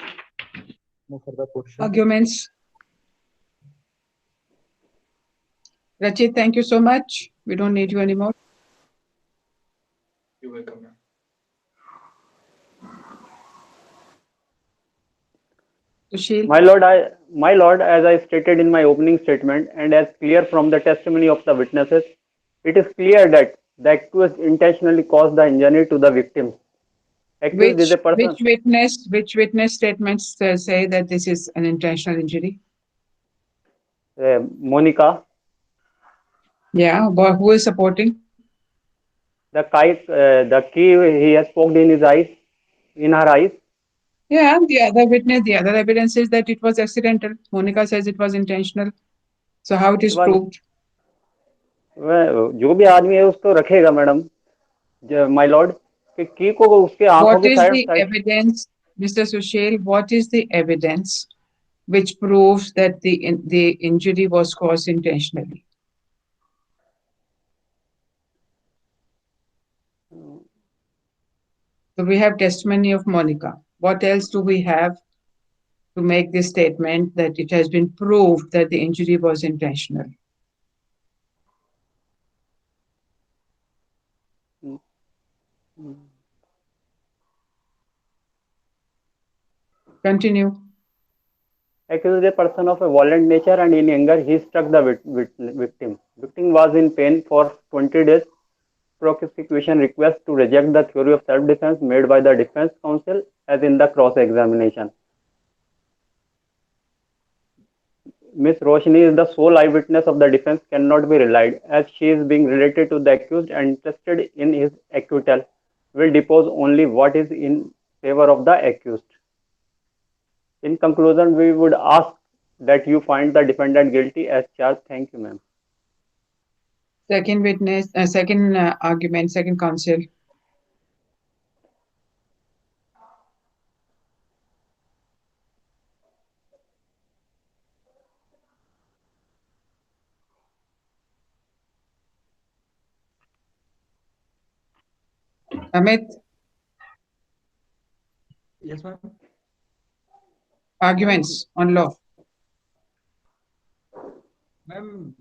no further question. Arguments. Rachit, thank you so much. We don't need you anymore. You're welcome, ma'am. Sushil. My lord, as I stated in my opening statement, and as clear from the testimony of the witnesses, it is clear that the accused intentionally caused the injury to the victim. Accused is a person. Which witness statements say that this is an intentional injury? Monica, Yeah, but who is supporting? the key he has poked in his eyes, in her eyes. Yeah, the other evidence is that it was accidental. Monica says it was intentional. So how it is वह proved? जो भी आदमी है उसको रखेगा मैडम, माय लॉर्ड, कि की को उसके आंखों What की is side the side. evidence, Mr. Sushil? What is the evidence which proves that the injury was caused intentionally? So we have testimony of Monica. What else do we have to make this statement that it has been proved that the injury was intentional? Continue. accused a person of a violent nature and in anger he struck the victim. Victim was in pain for 20 days. Prosecution requests to reject the theory of self-defense made by the defense counsel as in the cross-examination. Miss Roshni is the sole eyewitness of the defense, cannot be relied, as she is being related to the accused and interested in his acquittal, will depose only what is in favor of the accused. In conclusion, we would ask that you find the defendant guilty as charged. Thank you, ma'am. Second witness, second argument, second counsel. Amit, yes ma'am. arguments on law. Ma'am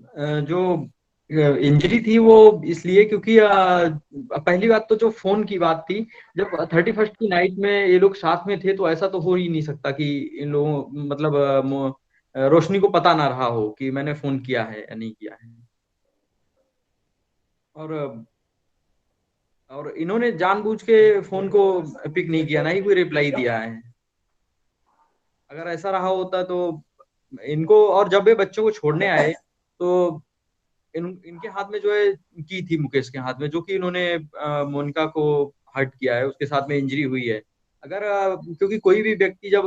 जो इंजरी थी वो इसलिए क्योंकि पहली बात तो जो फोन की बात थी, जब 31 की नाइट में ये लोग साथ में थे तो ऐसा तो हो ही नहीं सकता कि इन लोगों मतलब रोशनी को पता ना रहा हो कि मैंने फोन किया है या नहीं किया है। और इन्होंने जानबूझ के फोन को पिक नहीं किया, ना ही कोई रिप्लाई दिया है। अगर ऐसा रहा होता तो इनको, और जब ये बच्चों को छोड़ने आए तो इनके हाथ में जो है की थी, मुकेश के हाथ में, जो कि इन्होंने मोनिका को हर्ट किया है, उसके साथ में इंजरी हुई है। अगर क्योंकि कोई भी व्यक्ति जब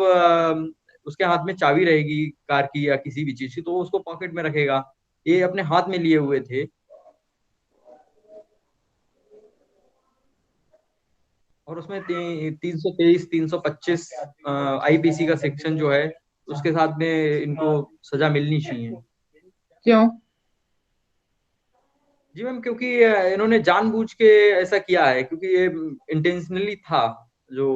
उसके हाथ में चाबी रहेगी कार की या किसी भी चीज की, तो वो उसको पॉकेट में रखेगा। ये अपने हाथ में लिए हुए थे और उसमें 323, 325 आईपीसी का सेक्शन जो है उसके साथ में इनको सजा मिलनी चाहिए। क्यों? जी मैम, क्योंकि इन्होंने जानबूझ के ऐसा किया है, क्योंकि ये इंटेंशनली था जो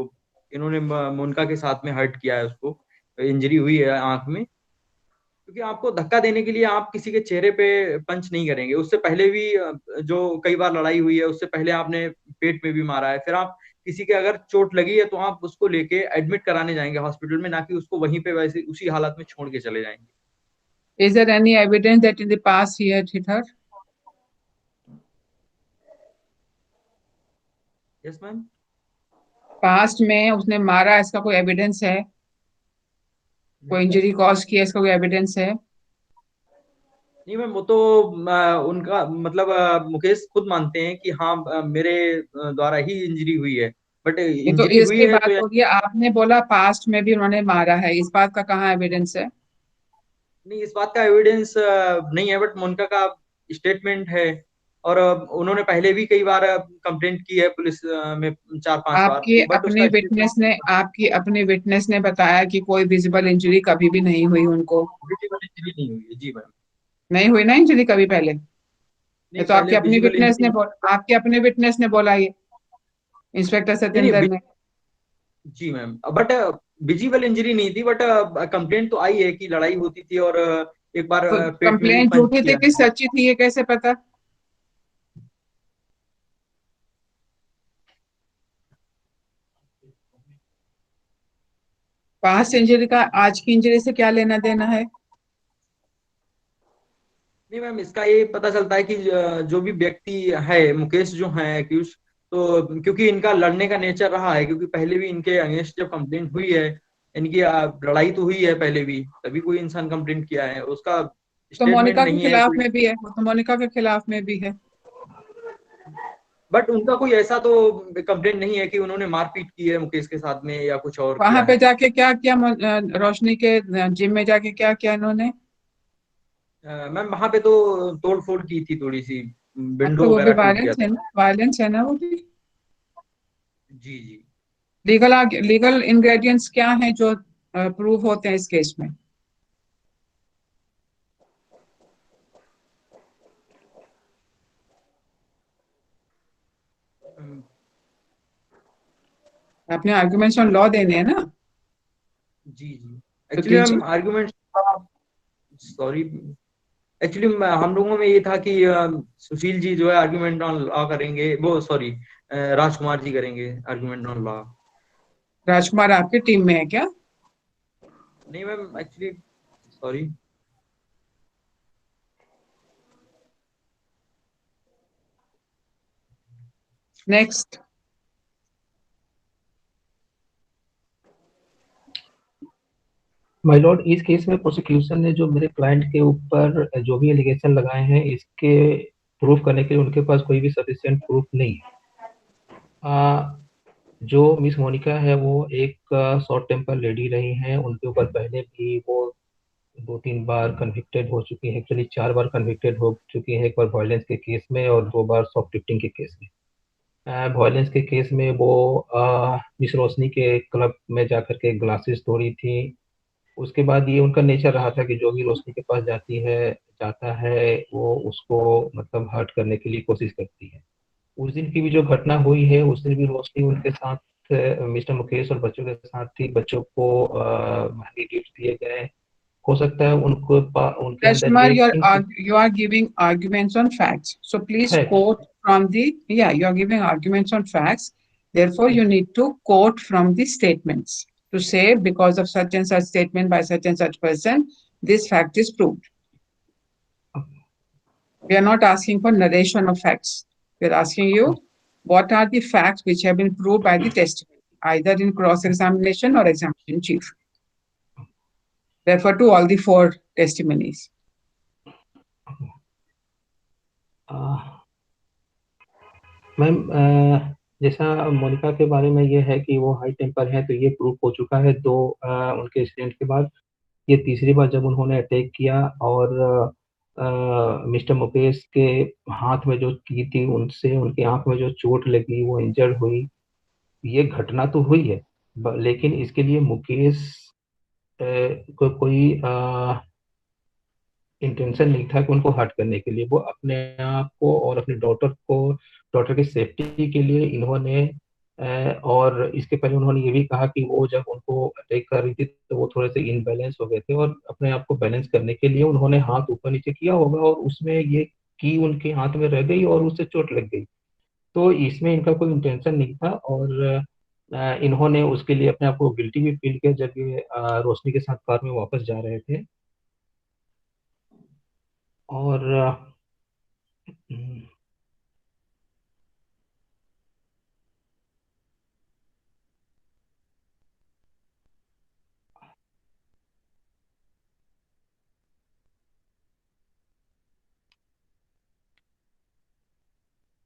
इन्होंने मोनिका के साथ में हर्ट किया है, उसको इंजरी हुई है आंख में। क्योंकि आपको धक्का देने के लिए आप किसी के चेहरे पे पंच नहीं करेंगे। उससे पहले भी जो कई बार लड़ाई हुई है, उससे पहले आपने पेट में भी मारा है। फिर आप किसी के अगर चोट लगी है तो आप उसको लेके एडमिट कराने जाएंगे हॉस्पिटल में, ना कि उसको वहीं पे वैसे उसी हालत में छोड़ के चले जाएंगे। Is there any evidence that in the past he had hit her? Yes ma'am. Past में उसने मारा, इसका कोई एविडेंस है? कोई इंजरी कॉज किया, इसका कोई एविडेंस है? नहीं मैम, वो तो उनका मतलब मुकेश खुद मानते हैं कि हाँ मेरे द्वारा ही इंजरी हुई है, बट ये तो इंजरी हुई इसकी है बात तो होगी। आपने बोला पास्ट में भी उन्होंने मारा है, इस बात का कहाँ एविडेंस है? नहीं, इस बात का एविडेंस नहीं है, बट मोनिका का स्टेटमेंट है। और उन्होंने पहले भी कई बार कंप्लेंट की है पुलिस में, 4-5 बार, आपकी बट अपनी उसका विटनेस ने आपकी अपनी विटनेस ने बताया कि कोई विजिबल इंजरी कभी भी नहीं हुई उनको। विजिबल इंजरी नहीं हुई है। जी मैम। नहीं हुई ना इंजरी कभी पहले? ये नहीं, तो पहले विजिबल इंजरी आपकी अपनी विटनेस ने बोला, ये इंस्पेक्टर नहीं सतेंद्र ने। जी मैम, बट विजिबल इंजरी नहीं थी, बट कंप्लेंट तो आई है कि लड़ाई होती थी और एक बार तो पेट में भी कंप्लेंट पंच झूठी थी किया कि था। सच्ची थी, ये कैसे पता? पास्ट इंजरी का आज की इंजरी से क्या लेना देना है? नहीं मैम, इसका ये पता चलता है कि जो भी व्यक्ति है, मुकेश जो है एक्यूज, तो क्योंकि इनका लड़ने का नेचर रहा है, क्योंकि पहले भी इनके अगेंस्ट जब कंप्लेंट हुई है, इनकी लड़ाई तो हुई है पहले भी, तभी कोई इंसान कंप्लेंट किया है, उसका तो स्टेटमेंट मोनिका के नहीं है खिलाफ कोई। में भी है, वो तो मोनिका के खिलाफ में भी है। बट उनका कोई ऐसा तो कंप्लेंट नहीं है कि उन्होंने मारपीट की है मुकेश के साथ में या कुछ और वहां किया पे है। जाके क्या किया, रोशनी के जिम में जाके क्या किया इन्होंने? मैम वहां पे तो तोड़ फोड़ की थी थोड़ी सी, अब तो विंडो वो भी वगैरह टूट गया वायलेंस है था। ना, वायलेंस है ना वो भी। जी जी। लीगल इंग्रेडिएंट्स क्या हैं जो प्रूव होते हैं इस केस में? आपने आर्गुमेंट्स ऑन लॉ देने हैं ना? जी जी। तो एक्चुअली कीजिए। हम आर्गुमेंट, सॉरी, एक्चुअली हम लोगों में ये था कि सुशील जी जो है आर्गुमेंट ऑन लॉ करेंगे, वो सॉरी राजकुमार जी करेंगे आर्गुमेंट ऑन लॉ। राजकुमार आपकी टीम में है क्या? नहीं ma'am, actually sorry. Next. My Lord, इस केस में प्रोसिक्यूशन ने जो मेरे क्लाइंट के ऊपर जो भी एलिगेशन लगाए हैं, इसके प्रूफ करने के लिए उनके पास कोई भी सफिशिएंट प्रूफ नहीं है। जो मिस मोनिका है वो एक शॉर्ट टेम्पर लेडी रही हैं। उनके ऊपर पहले भी वो 2-3 बार कन्विक्टेड हो चुकी है, एक्चुअली 4 बार कन्विक्टेड हो चुकी है। एक बार वायलेंस के केस में और 2 बार सॉफ्ट गिफ्टिंग के केस में। वायलेंस के केस में वो मिस रोशनी के क्लब में जाकर के ग्लासेस तोड़ी थी। उसके बाद ये उनका नेचर रहा था कि जो भी रोशनी के पास जाता है वो उसको मतलब हर्ट करने के लिए कोशिश करती है। उस दिन की भी जो घटना हुई है, उस दिन भी रोशनी उनके साथ मिस्टर मुकेश और बच्चों के साथ थी। बच्चों को महंगे गिफ्ट दिए गए। हो सकता है उनके अंदर Rajkumar, ये you are giving arguments on facts. So please fact quote from the, yeah, you are giving arguments on facts. Therefore, you need to quote from the statements to say because of such and such statement by such and such person, this fact is proved. We are not asking for narration of facts. We are asking you what are the facts which have been proved by the testimony, either in cross-examination or examination chief. Refer to all the 4 testimonies. Ma'am, जैसा मोनिका के बारे में ये है कि वो हाई टेम्पर है, तो ये प्रूफ हो चुका है 2 उनके इंसिडेंट के बाद। ये तीसरी बार जब उन्होंने अटैक किया और मिस्टर मुकेश के हाथ में जो की थी, उनसे उनकी आंख में जो चोट लगी, वो इंजर्ड हुई। ये घटना तो हुई है, लेकिन इसके लिए मुकेश को कोई इंटेंशन नहीं था कि उनको हर्ट करने के लिए। वो अपने आप को और अपने डॉटर की सेफ्टी के लिए इन्होंने और इसके पहले उन्होंने ये भी कहा कि वो जब उनको अटैक कर रही थी तो वो थोड़े से इनबैलेंस हो गए थे, और अपने आप को बैलेंस करने के लिए उन्होंने हाथ ऊपर नीचे किया होगा, और उसमें ये की उनके हाथ में रह गई और उससे चोट लग गई। तो इसमें इनका कोई इंटेंशन नहीं था, और इन्होंने उसके लिए अपने आप को गिल्टी भी फील किया जब ये रोशनी के साथ कार में वापस जा रहे थे। और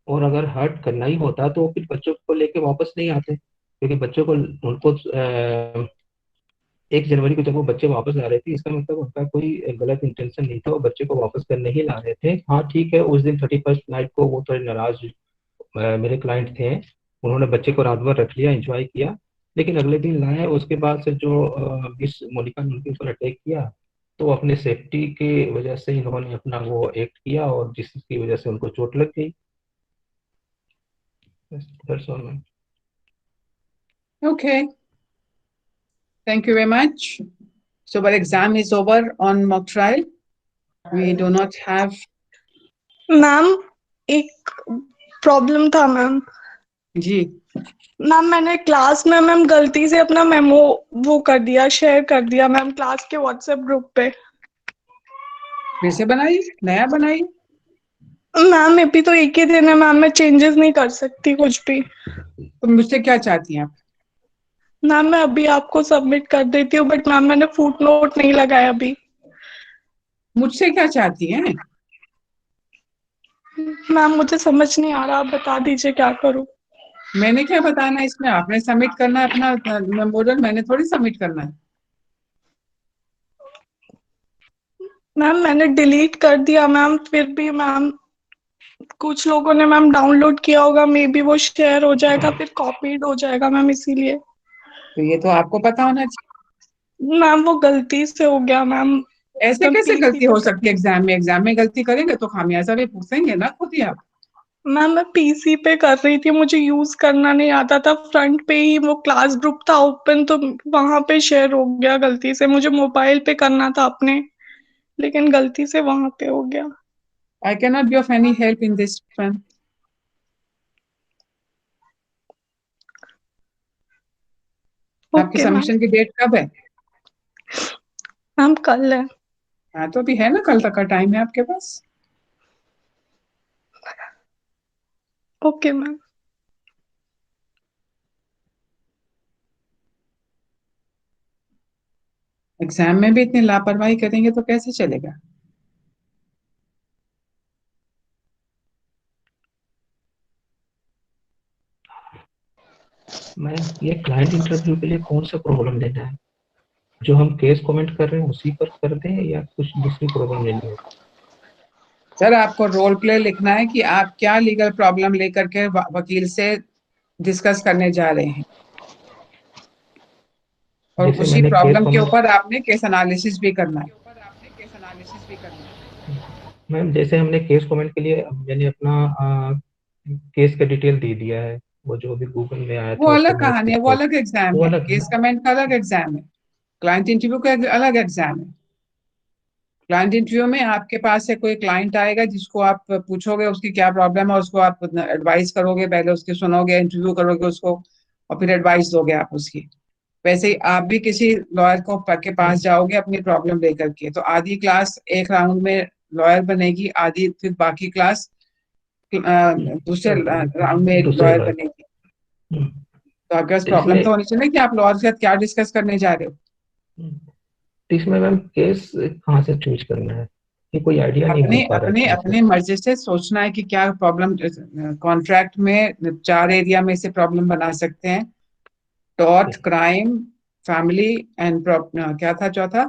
और अगर हर्ट करना ही होता तो वो फिर बच्चों को लेके वापस नहीं आते, क्योंकि बच्चों को उनको 1 जनवरी को जब वो बच्चे वापस आ रहे थे, इसका मतलब उनका कोई गलत इंटेंशन नहीं था, वो बच्चे को वापस करने ही ला रहे थे। हाँ ठीक है, उस दिन 31st नाइट को वो थोड़े नाराज मेरे क्लाइंट थे। उन्होंने बच्चे को रात भर रख लिया, एंजॉय किया, लेकिन अगले दिन लाए। उसके बाद से जो मिस मोनिका ने उनके ऊपर अटैक किया, तो अपने सेफ्टी की वजह से इन्होंने अपना वो एक्ट किया, और जिसकी वजह से उनको चोट लग गई। That's all, ma'am. Okay. Thank you very much. So our exam is over on mock trial. We do not have. Ma'am, एक प्रॉब्लम था मैम। जी। मैम, मैंने क्लास में मैम गलती से अपना मेमो वो कर दिया, शेयर कर दिया मैम क्लास के व्हाट्सएप ग्रुप पे। फिर से बनाइए, नया बनाइए। मैम अभी तो एक ही दिन है मैम, मैं चेंजेस नहीं कर सकती कुछ भी। तो मुझसे क्या चाहती हैं आप? मैम मैं अभी आपको सबमिट कर देती हूँ, बट मैम मैंने फुट नोट नहीं लगाया अभी। मुझसे क्या चाहती हैं? मैम मुझे समझ नहीं आ रहा, आप बता दीजिए क्या करूँ। मैंने क्या बताना है इसमें? आपने सबमिट करना है अपना मेमोरियल, मैंने थोड़ी सबमिट करना है। मैम मैंने डिलीट कर दिया मैम, फिर भी मैम कुछ लोगों ने मैम डाउनलोड किया होगा, मे बी वो शेयर हो जाएगा, फिर कॉपीड हो जाएगा मैम, इसीलिए। तो ये तो आपको पता होना चाहिए। मैम वो गलती से हो गया मैम। ऐसे कैसे गलती हो सकती है एग्जाम में? एग्जाम में गलती करेंगे तो खामियाजा भी पूछेंगे ना खुद ही आप। मैम मैं पीसी पे कर रही थी, मुझे यूज करना नहीं आता था। फ्रंट पे ही वो क्लास ग्रुप था ओपन, तो वहां पे शेयर हो गया गलती से। मुझे मोबाइल पे करना था अपने, लेकिन गलती से वहां पे हो गया। I can not be of any help in this ma'am. आपकी ओके मैम। सबमिशन की डेट कब है? मैम कल है। हाँ तो अभी है ना, कल तक का टाइम है आपके पास। Okay ma'am. एग्जाम में भी इतनी लापरवाही करेंगे तो कैसे चलेगा। मैम ये क्लाइंट इंटरव्यू के लिए कौन सा प्रॉब्लम लेना है? जो हम केस कमेंट कर रहे हैं उसी पर कर दें या कुछ दूसरी प्रॉब्लम लेनी है? सर आपको रोल प्ले लिखना है कि आप क्या लीगल प्रॉब्लम लेकर के वकील से डिस्कस करने जा रहे हैं, और जैसे उसी मैंने केस प्रॉब्लम के कमेंट, ऊपर आपने केस एनालिसिस भी करना है। मैम जैसे हमने केस कमेंट के लिए मैंने अपना केस का डिटेल दे दिया है, वो जो अभी गूगल में आया वो था उसको अलग मैंने कहानी है, वो टिक, अलग एग्जाम वो है। अलग है केस ना? कमेंट का अलग एग्जाम है, क्लाइंट इंटरव्यू का एक अलग एग्जाम है। क्लाइंट इंटरव्यू में आपके पास से कोई क्लाइंट आएगा जिसको आप पूछोगे उसकी क्या प्रॉब्लम है, उसको आप एडवाइस करोगे, पहले उसकी सुनोगे, इंटरव्यू करोगे उसको, और फिर एडवाइस दोगे आप उसकी। वैसे ही आप भी किसी लॉयर को के पास जाओगे अपनी प्रॉब्लम लेकर के, तो आधी क्लास एक राउंड में लॉयर बनेगी, आधी फिर बाकी क्लास दूसरे राउंड में दूसरे लॉयर लॉयर। बनेगी। तो आपके पास तो प्रॉब्लम इसमें तो होनी चाहिए कि आप लॉयर के साथ क्या डिस्कस करने जा रहे हो। तो इसमें मैम केस कहाँ से चूज करना है? ये कोई आइडिया नहीं अपने हो पा रहा अपने अच्छे से। अपने मर्जी से सोचना है कि क्या प्रॉब्लम। कॉन्ट्रैक्ट में 4 एरिया में से प्रॉब्लम बना सकते हैं: टॉर्ट, क्राइम, फैमिली एंड क्या था चौथा?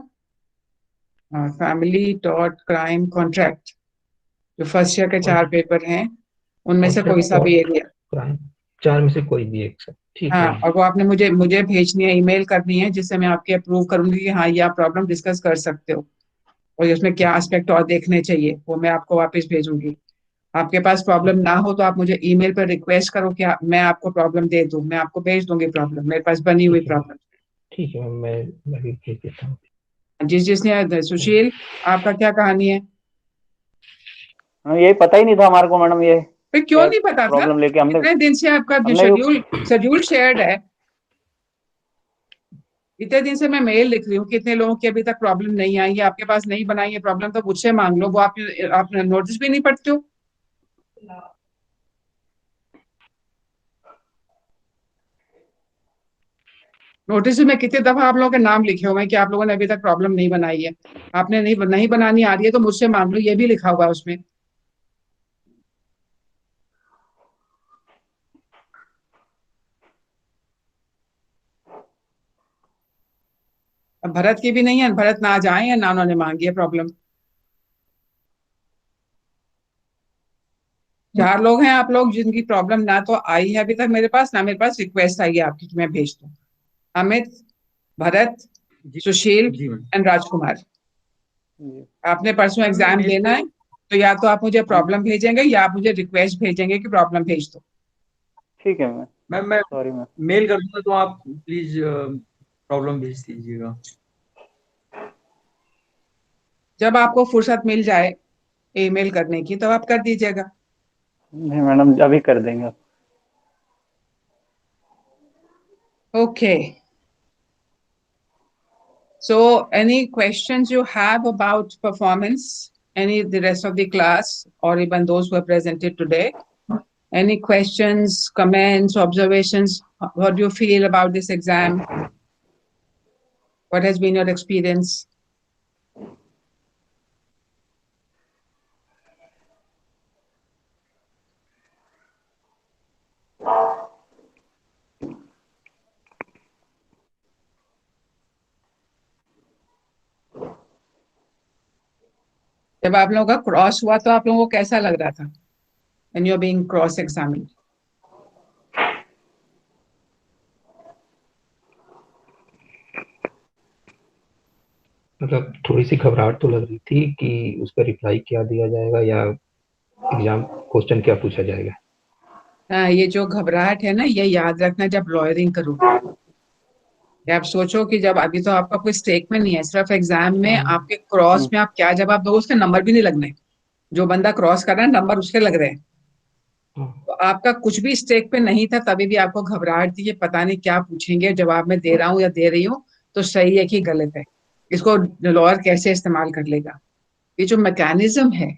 Family, tort, crime, contract. जो फर्स्ट ईयर के 4 पेपर हैं उनमें से कोई कॉन्ट्रैक्ट सा और भी एरिया। क्राइम, चार में से कोई भी एक सर। ठीक है हाँ, मैम। और वो आपने मुझे मुझे भेजनी है, ईमेल करनी है, जिससे मैं आपके अप्रूव करूंगी कि हाँ ये आप प्रॉब्लम डिस्कस कर सकते हो, और इसमें क्या एस्पेक्ट और देखने चाहिए वो मैं आपको वापस भेजूंगी। आपके पास प्रॉब्लम ना हो तो आप मुझे ईमेल पर रिक्वेस्ट करो कि मैं आपको प्रॉब्लम दे दूं, मैं आपको भेज दूंगी प्रॉब्लम, मेरे पास बनी हुई ठीक है मैम। प्रॉब्लम। ठीक है मैम, मैं भी भेज देता हूँ। जिसने सुशील, आपका क्या कहानी है? हाँ, यही पता ही नहीं था हमारे को मैडम, ये फिर क्यों क्या नहीं पता था? प्रॉब्लम लेके हमने इतने दिन से आपका जो हमने शेड्यूल शेड्यूल शेयर्ड है, इतने दिन से मैं मेल लिख रही हूँ, कितने लोगों की अभी तक प्रॉब्लम नहीं आई है, आपके पास नहीं बनाई है प्रॉब्लम तो मुझसे मांग लो, वो आप नोटिस भी नहीं पढ़ते हो। नोटिस में कितने दफा आप लोगों के नाम लिखे हुए हैं कि आप लोगों ने अभी तक प्रॉब्लम नहीं बनाई है, आपने नहीं बनानी आ रही है तो मुझसे मांग लो, ये भी लिखा हुआ है उसमें। अब भरत की भी नहीं है, भरत ना आज आए या ना उन्होंने मांगी है प्रॉब्लम। 4 लोग हैं आप लोग जिनकी प्रॉब्लम ना तो आई है अभी तक मेरे पास, ना मेरे पास रिक्वेस्ट आई है आपकी कि मैं भेज दूं। अमित, भरत, जी सुशील जी मैम। एंड राजकुमार। जी, आपने परसों मैम मैं एग्जाम मेल देना पे है, तो या तो आप मुझे हम प्रॉब्लम भेजेंगे या आप मुझे रिक्वेस्ट भेजेंगे कि प्रॉब्लम भेज दो। ठीक है मैम। मैं सॉरी मैम। मेल कर दूंगा, तो आप प्लीज प्रॉब्लम भेज दीजिएगा। जब आपको फुर्सत मिल जाए ईमेल करने की तो आप कर दीजिएगा। नहीं मैडम, अभी कर देंगे। Okay, so any questions you have about performance, any the rest of the class or even those who are presented today? Any questions, comments, observations? What do you feel about this exam? What has been your experience? जब आप लोगों का क्रॉस हुआ तो आप लोगों को कैसा लग रहा था when you're being cross examined? मतलब थोड़ी सी घबराहट तो लग रही थी कि उसका रिप्लाई क्या दिया जाएगा या एग्जाम क्वेश्चन क्या पूछा जाएगा। हाँ, ये जो घबराहट है ना, ये याद रखना जब लॉयरिंग करोगे। ये आप सोचो कि जब अभी तो आपका कोई स्टेक में नहीं है, सिर्फ एग्जाम में आपके क्रॉस में आप क्या जवाब दोगे उसके नंबर भी नहीं लगने। जो बंदा क्रॉस कर रहा है नंबर उसके लग रहे हैं, तो आपका कुछ भी स्टेक पे नहीं था तभी भी आपको घबराहट थी कि पता नहीं क्या पूछेंगे, जवाब मैं दे रहा हूँ या दे रही हूँ तो सही है कि गलत है। इसको लॉयर कैसे इस्तेमाल कर लेगा? ये जो मैकेनिज्म है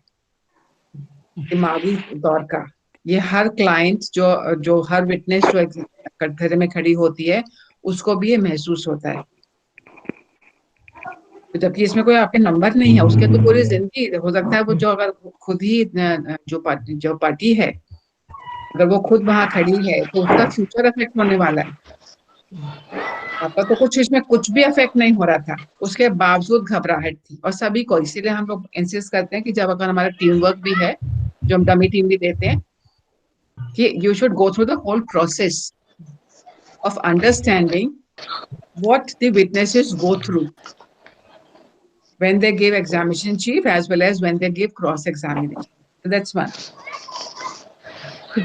दिमागी तौर का, ये हर क्लाइंट जो जो हर विटनेस जो कटघरे में खड़ी होती है उसको भी ये महसूस होता है। तो जबकि इसमें कोई आपके नंबर नहीं है, उसके तो पूरी जिंदगी हो सकता है वो जो अगर खुद ही जो पार्टी है अगर वो खुद वहां खड़ी है तो उसका फ्यूचर अफेक्ट होने वाला है। आपका तो कुछ इसमें कुछ भी अफेक्ट नहीं हो रहा था, उसके बावजूद घबराहट थी और सभी को। इसीलिए हम लोग इंसिस्ट करते हैं कि जब अगर हमारा टीम वर्क भी है, जो हम डमी टीम भी देते हैं, कि you should go through the whole process of understanding what the witnesses go through when they give examination chief as well as when they give cross examination. So that's one.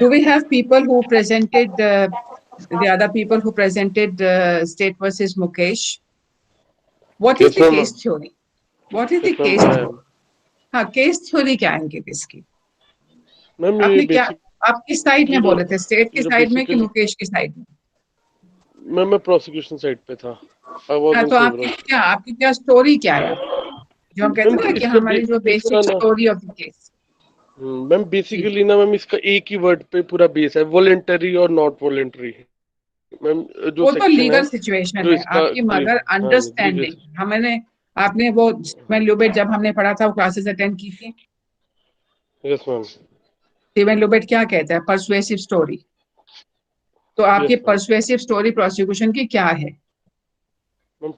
Do we have people who presented the other people who presented State versus Mukesh? What is Yes, the ma'am. case theory? What is the Yes, ma'am. case theory? हाँ, केस थ्योरी क्या है इनके केस की? मैम ये आपने क्या, बेसिक आप किस साइड में बोले थे, स्टेट की ये साइड में कि basically- मुकेश की साइड में? मैम मैं प्रोसिक्यूशन साइड पे था। I was हाँ, in तो favor of- आपकी क्या स्टोरी क्या है आपकी? जो हम कहते हैं ना कि इसका हमारी जो बेसिक इसका ना- story of the case. Ma'am basically ना मैम इसका एक ही वर्ड पे पूरा बेस है, वॉलेंटरी और नॉट वॉलेंटरी। मैम जो वो तो सेक्शन लीगल है सिचुएशन जो है इसका आपकी, मगर अंडरस्टैंडिंग हमने, आपने वो स्टीवन लुबेट जब हमने पढ़ा था वो क्लासेस अटेंड की थी। Yes ma'am. स्टीवन लुबेट क्या कहता है? Persuasive story. तो आपकी Yes, ma'am. Persuasive story prosecution की क्या है? मैम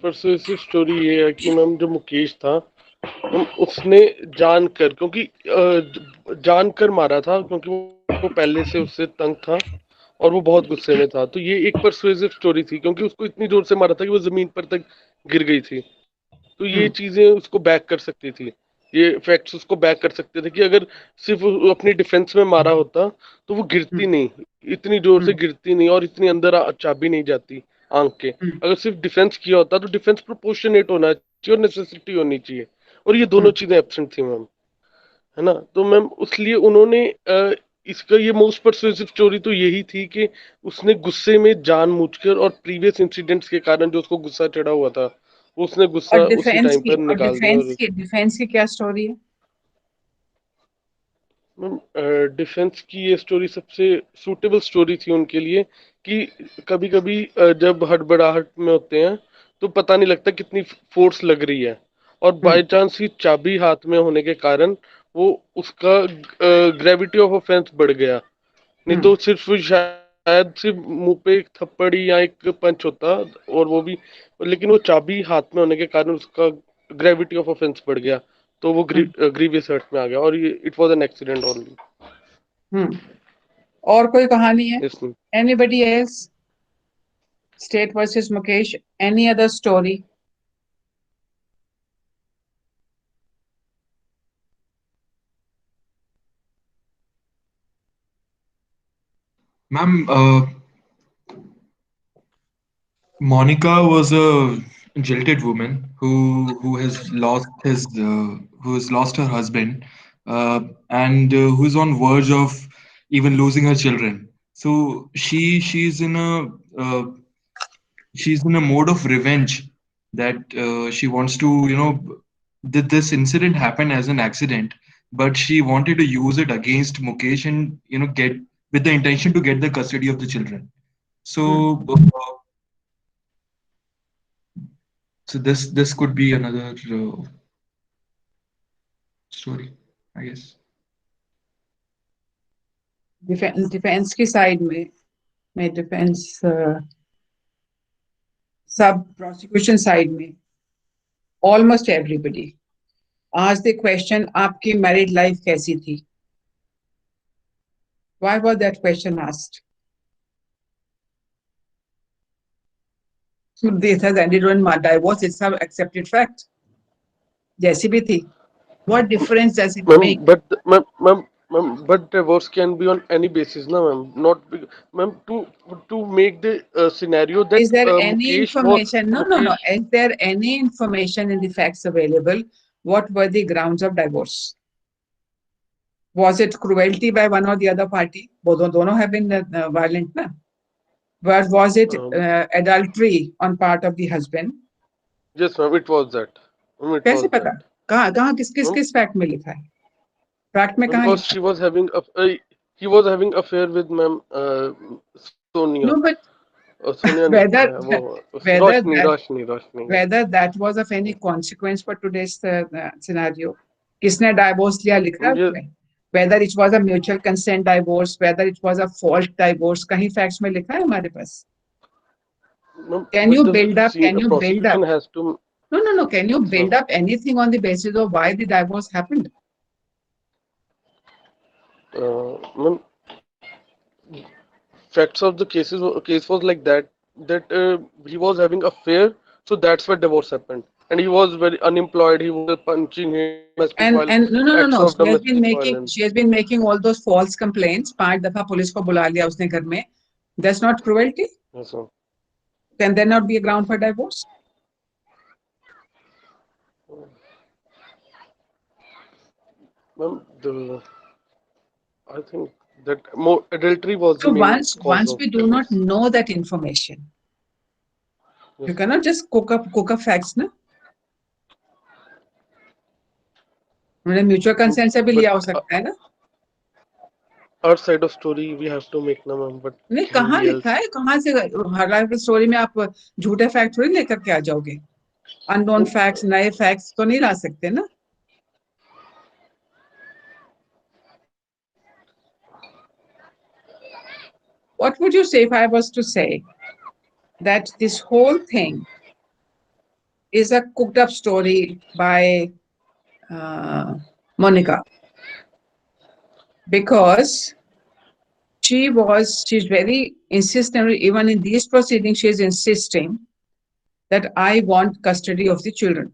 परसुएसिव स्टोरी ये है कि मैम जो मुकेश था मैम उसने जानकर, क्योंकि जानकर मारा था, क्योंकि वो पहले से उससे तंग था और वो बहुत गुस्से में था। तो ये एक परसुएसिव स्टोरी थी, क्योंकि उसको इतनी जोर से मारा था कि वो जमीन पर तक गिर गई थी। तो ये चीजें उसको बैक कर सकती थी, ये फैक्ट्स उसको बैक कर सकते थे कि अगर सिर्फ वो अपनी डिफेंस में मारा होता तो वो गिरती नहीं, इतनी जोर से गिरती नहीं और इतनी अंदर चाबी नहीं जाती आंख के। अगर सिर्फ डिफेंस किया होता तो डिफेंस प्रोपोर्शनेट होना चाहिए और नेसेसिटी होनी चाहिए, और ये दोनों चीजें एब्सेंट थी मैम, है ना। तो मैम उसलिए उन्होंने इसका ये मोस्ट परसुएसिव स्टोरी तो यही थी कि उसने गुस्से में जानबूझकर और प्रीवियस इंसिडेंट्स के कारण जो उसको गुस्सा चढ़ा हुआ था वो उसने गुस्सा और उसी टाइम पर निकाल दिया। और डिफेंस की क्या स्टोरी है? मैम डिफेंस की ये स्टोरी सबसे सूटेबल स्टोरी थी उनके लिए कि कभी कभी जब हड़बड़ाहट में होते हैं तो पता नहीं लगता कितनी फोर्स लग रही है, और बाय चांस ही चाबी हाथ में होने के कारण वो उसका ग्रेविटी ऑफ ऑफेंस बढ़ गया। नहीं तो सिर्फ शायद सिर्फ मुंह पे एक थप्पड़ या एक पंच होता, और वो भी, लेकिन वो चाबी हाथ में होने के कारण उसका ग्रेविटी ऑफ ऑफेंस बढ़ गया, तो वो ग्रीवियस हर्ट में आ गया, और ये it was an accident only. और कोई कहानी है? Yes ma'am. Anybody else? State versus Mukesh, any other story? Ma'am, Monica was a jilted woman who has lost his who has lost her husband, and who is on verge of even losing her children. So uh, she's in a mode of revenge, that she wants to, that this incident happened as an accident, but she wanted to use it against Mukesh and, get, with the intention to get the custody of the children. So so this could be another story, I guess. Defence की साइड में डिफेंस सब प्रोसिक्यूशन साइड में ऑलमोस्ट एवरीबडी आज द क्वेश्चन, आपकी मैरिड लाइफ कैसी थी? Why was that question asked? So this has ended in divorce. It's an accepted fact. जैसी भी थी, what difference does it make? But divorce can be on any basis, na ma'am. Not ma'am, to make the scenario that Is there any Mukesh information? No. Mukesh, Is there any information in the facts available? What were the grounds of divorce? Was it cruelty by one or the other party? Both दोनों have been violent, ना? But was it Um, adultery on part of the husband? yes, ma'am, it was that. Ma'am, it कैसे was पता? that. कहाँ कहाँ किस किस Ma'am, किस फैक्ट में लिखा है? फैक्ट में कहाँ because लिखा she was having he was having affair with ma'am है? Sonia. No, but सोनिया नहीं whether वो whether Roshni that Roshni Roshni whether that was of any consequence for today's scenario. किसने divorce लिया लिखा है ये उसमें? Whether it was a mutual consent divorce, whether it was a fault divorce, कहीं facts में लिखा है हमारे पास? ma'am, Can but you the build up? scene, Can you build up? prosecution has to No. Can you yes, ma'am. build up anything on the basis of why the divorce happened? Ma'am, facts of the case was like that he was having affair, so that's why divorce happened, and he was very unemployed. He was punching him, domestic And violence, acts no. of domestic violence. She has been making all those false complaints. 5 दफा पुलिस को बुला लिया उसने घर में. That's not cruelty. Yes, ma'am. Can there not be a ground for divorce? Ma'am, I think that more adultery was the So main cause once of we do divorce. not know that information, Yes, you cannot just cook up facts, ना? उन्होंने mutual consent से भी but लिया हो सकता है ना? our side of story we have to make na ma'am, but नहीं कहाँ anybody लिखा else है? कहाँ से हर लाइफ की स्टोरी में आप झूठे फैक्ट थोड़ी लेकर के आ जाओगे? अननोन फैक्ट्स, नए फैक्ट्स तो नहीं ला सकते ना? What would you say if I was to say that this whole thing is a cooked up story by Monica? Because she's very insistent, even in these proceedings, she's insisting that I want custody of the children.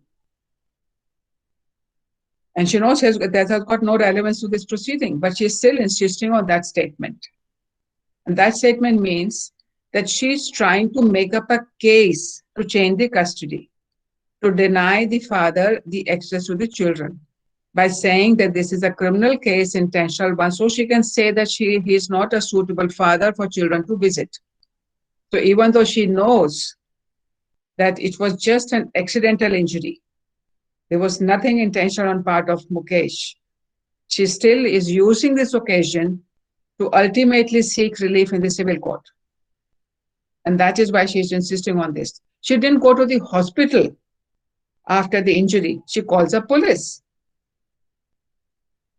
And she knows that has got no relevance to this proceeding, but she's still insisting on that statement. And that statement means that she's trying to make up a case to change the custody, to deny the father the access to the children by saying that this is a criminal case, intentional one, so she can say that he is not a suitable father for children to visit. So even though she knows that it was just an accidental injury, there was nothing intentional on part of Mukesh, she still is using this occasion to ultimately seek relief in the civil court. And that is why she's insisting on this. She didn't go to the hospital after the injury. She calls the police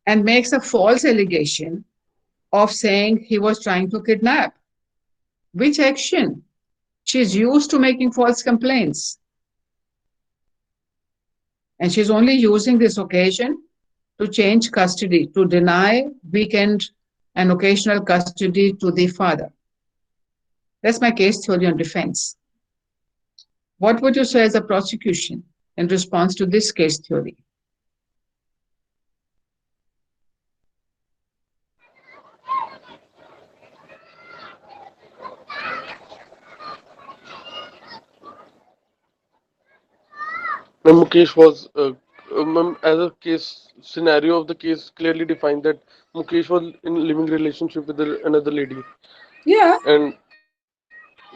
and makes a false allegation of saying he was trying to kidnap. Which action? She's used to making false complaints. And she's only using this occasion to change custody, to deny weekend and occasional custody to the father. That's my case theory on defense. What would you say as a prosecution in response to this case theory? Ma'am, Mukesh was ma'am, as a case scenario of the case clearly defined that Mukesh was in living relationship with another lady, Yeah. and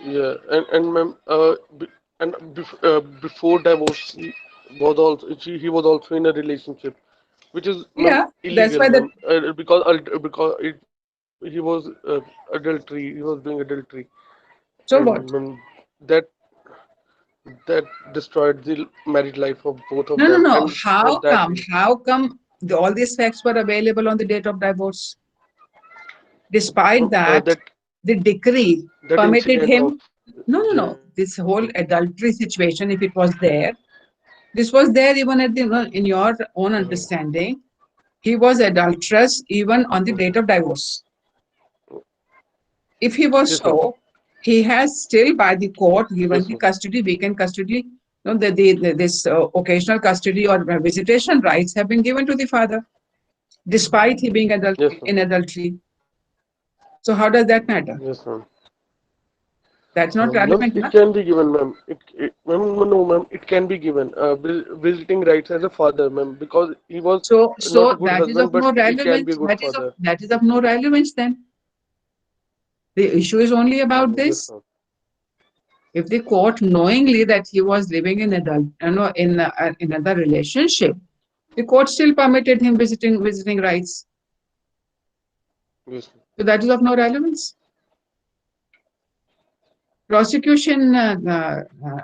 yeah, and ma'am, before divorce, he was also in a relationship, which is ma'am Yeah, that's illegal, why ma'am, because he was adultery, he was doing adultery, so and what? ma'am, that that destroyed the married life of both of No. them, and for that How come all these facts were available on the date of divorce? Despite that, that the decree that permitted incident of him. No. This whole adultery situation, if it was there, this was there even at in your own understanding. He was adulterous even on the date of divorce. If he was yes, ma'am. so, he has still by the court given Yes, the ma'am. custody, weekend custody, this occasional custody or visitation rights have been given to the father, despite he being Yes, ma'am. in adultery. So how does that matter? Yes, ma'am. That's not Ma'am, relevant, it na? can be given, ma'am. Ma'am, no, ma'am. It can be given. Visiting rights as a father, ma'am, because he was not a So good that is husband, of but no he can be relevance. a good father. That is of no relevance then. The issue is only about Yes, this. ma'am. If the court knowingly that he was living in another relationship, the court still permitted him visiting rights. Yes, ma'am. So that is of no relevance. Prosecution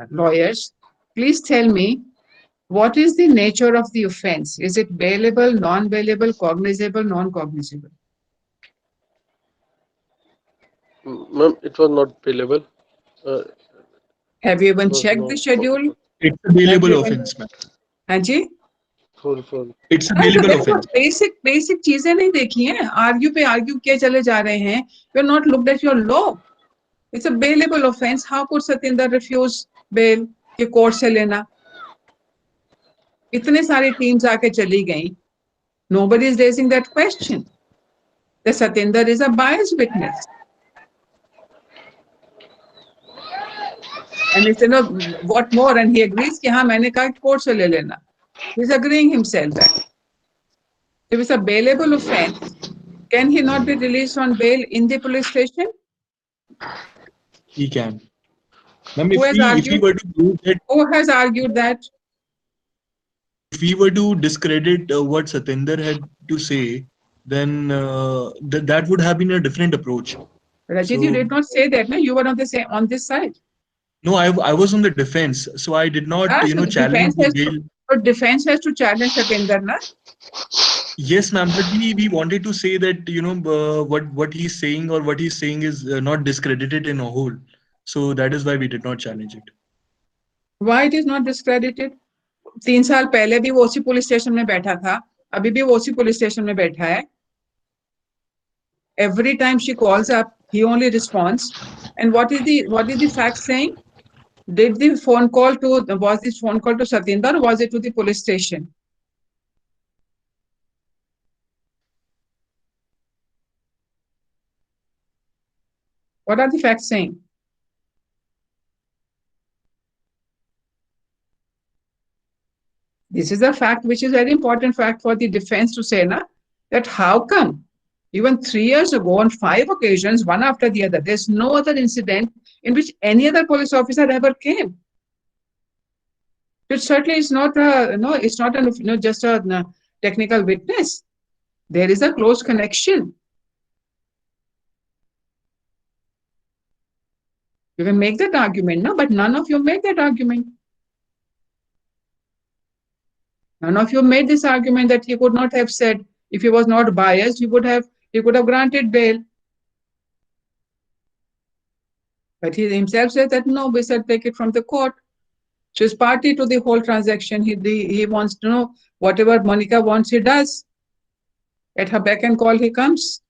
lawyers, please tell me, what is the nature of the offense? Is it bailable, non-bailable, cognizable, non-cognizable? Ma'am, it was not bailable. Have you It even was checked not. the schedule? It's a Have bailable you even, offense, ma'am. हाँ जी? Sorry. It's a हाँ, तो bailable देखो, offense. बेसिक चीजें नहीं देखी हैं, आर्ग्यू किए चले जा रहे हैं. You are not looked at your law. It's a bailable offense. How could Satinder refuse bail कि कोर्ट से लेना? इतने सारी टीम्स आके चली गई. Nobody is raising that question. The Satinder is a biased witness. And he said, no, what more? And he agrees कि हाँ मैंने कहा कोर्ट से ले लेना. He's agreeing himself that. If it's a bailable offense, can he not be released on bail in the police station? He can. Ma'am, Who has if we argued? were to prove that, Who has argued that? if we were to discredit what Satinder had to say, then that would have been a different approach. Rajit, you So did not say that, no? You were on this side. no, I was on the defense, so I did not, So the challenge the bail. defense has to challenge Satinder, na? Yes, ma'am, but we wanted to say that what he's saying or what he's saying is not discredited in a whole. So that is why we did not challenge it. Why it is not discredited? 3 साल पहले भी वो उसी पुलिस स्टेशन में बैठा था, अभी भी वो उसी पुलिस स्टेशन में बैठा है. Every time she calls up, he only responds. And what is the fact saying? Was this phone call to Satinder or was it to the police station? What are the facts saying? This is a fact which is very important fact for the defense to say, na, that how come even 3 years ago on 5 occasions, one after the other, there's no other incident in which any other police officer ever came. It certainly is not it's not just a technical witness. There is a close connection. You can make that argument, no, but none of you made that argument. None of you made this argument that he could not have said, if he was not biased, he could have granted bail. But he himself said that no, we said take it from the court. So he's party to the whole transaction. He wants to know whatever Monica wants, he does. At her beck and call, he comes.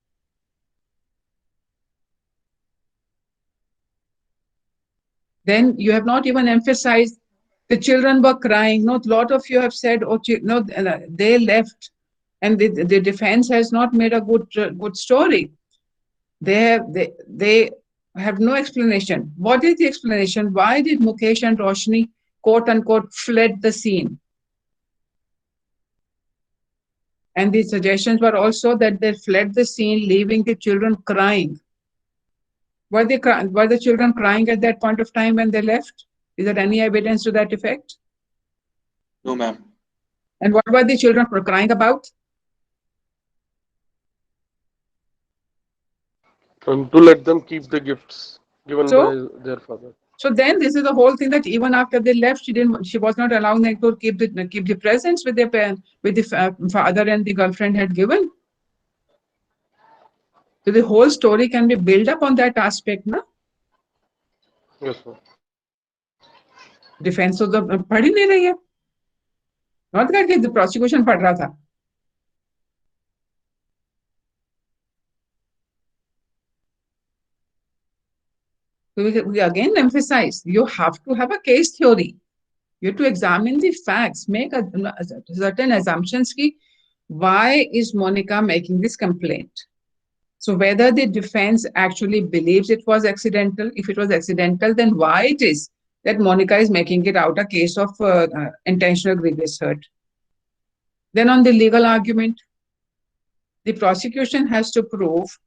Then you have not even emphasized the children were crying. No, a lot of you have said, oh, no, they left, and the defense has not made a good story. They have no explanation. What is the explanation? Why did Mukesh and Roshni, quote unquote, fled the scene? And the suggestions were also that they fled the scene, leaving the children crying. Were the children crying at that point of time when they left? Is there any evidence to that effect? No, ma'am. And what were the children crying about? And to let them keep the gifts given by their father. So then this is the whole thing, that even after they left, she was not allowing them to keep the presents with the father and the girlfriend had given. So the whole story can be built up on that aspect, na? Yes, sir. Defense तो पढ़ ही नहीं रही है. Not that the prosecution पढ़ रहा था. We again emphasize, you have to have a case theory. You have to examine the facts, make certain assumptions. Why is Monica making this complaint? So whether the defense actually believes it was accidental, if it was accidental, then why it is that Monica is making it out a case of intentional grievous hurt. Then on the legal argument, the prosecution has to prove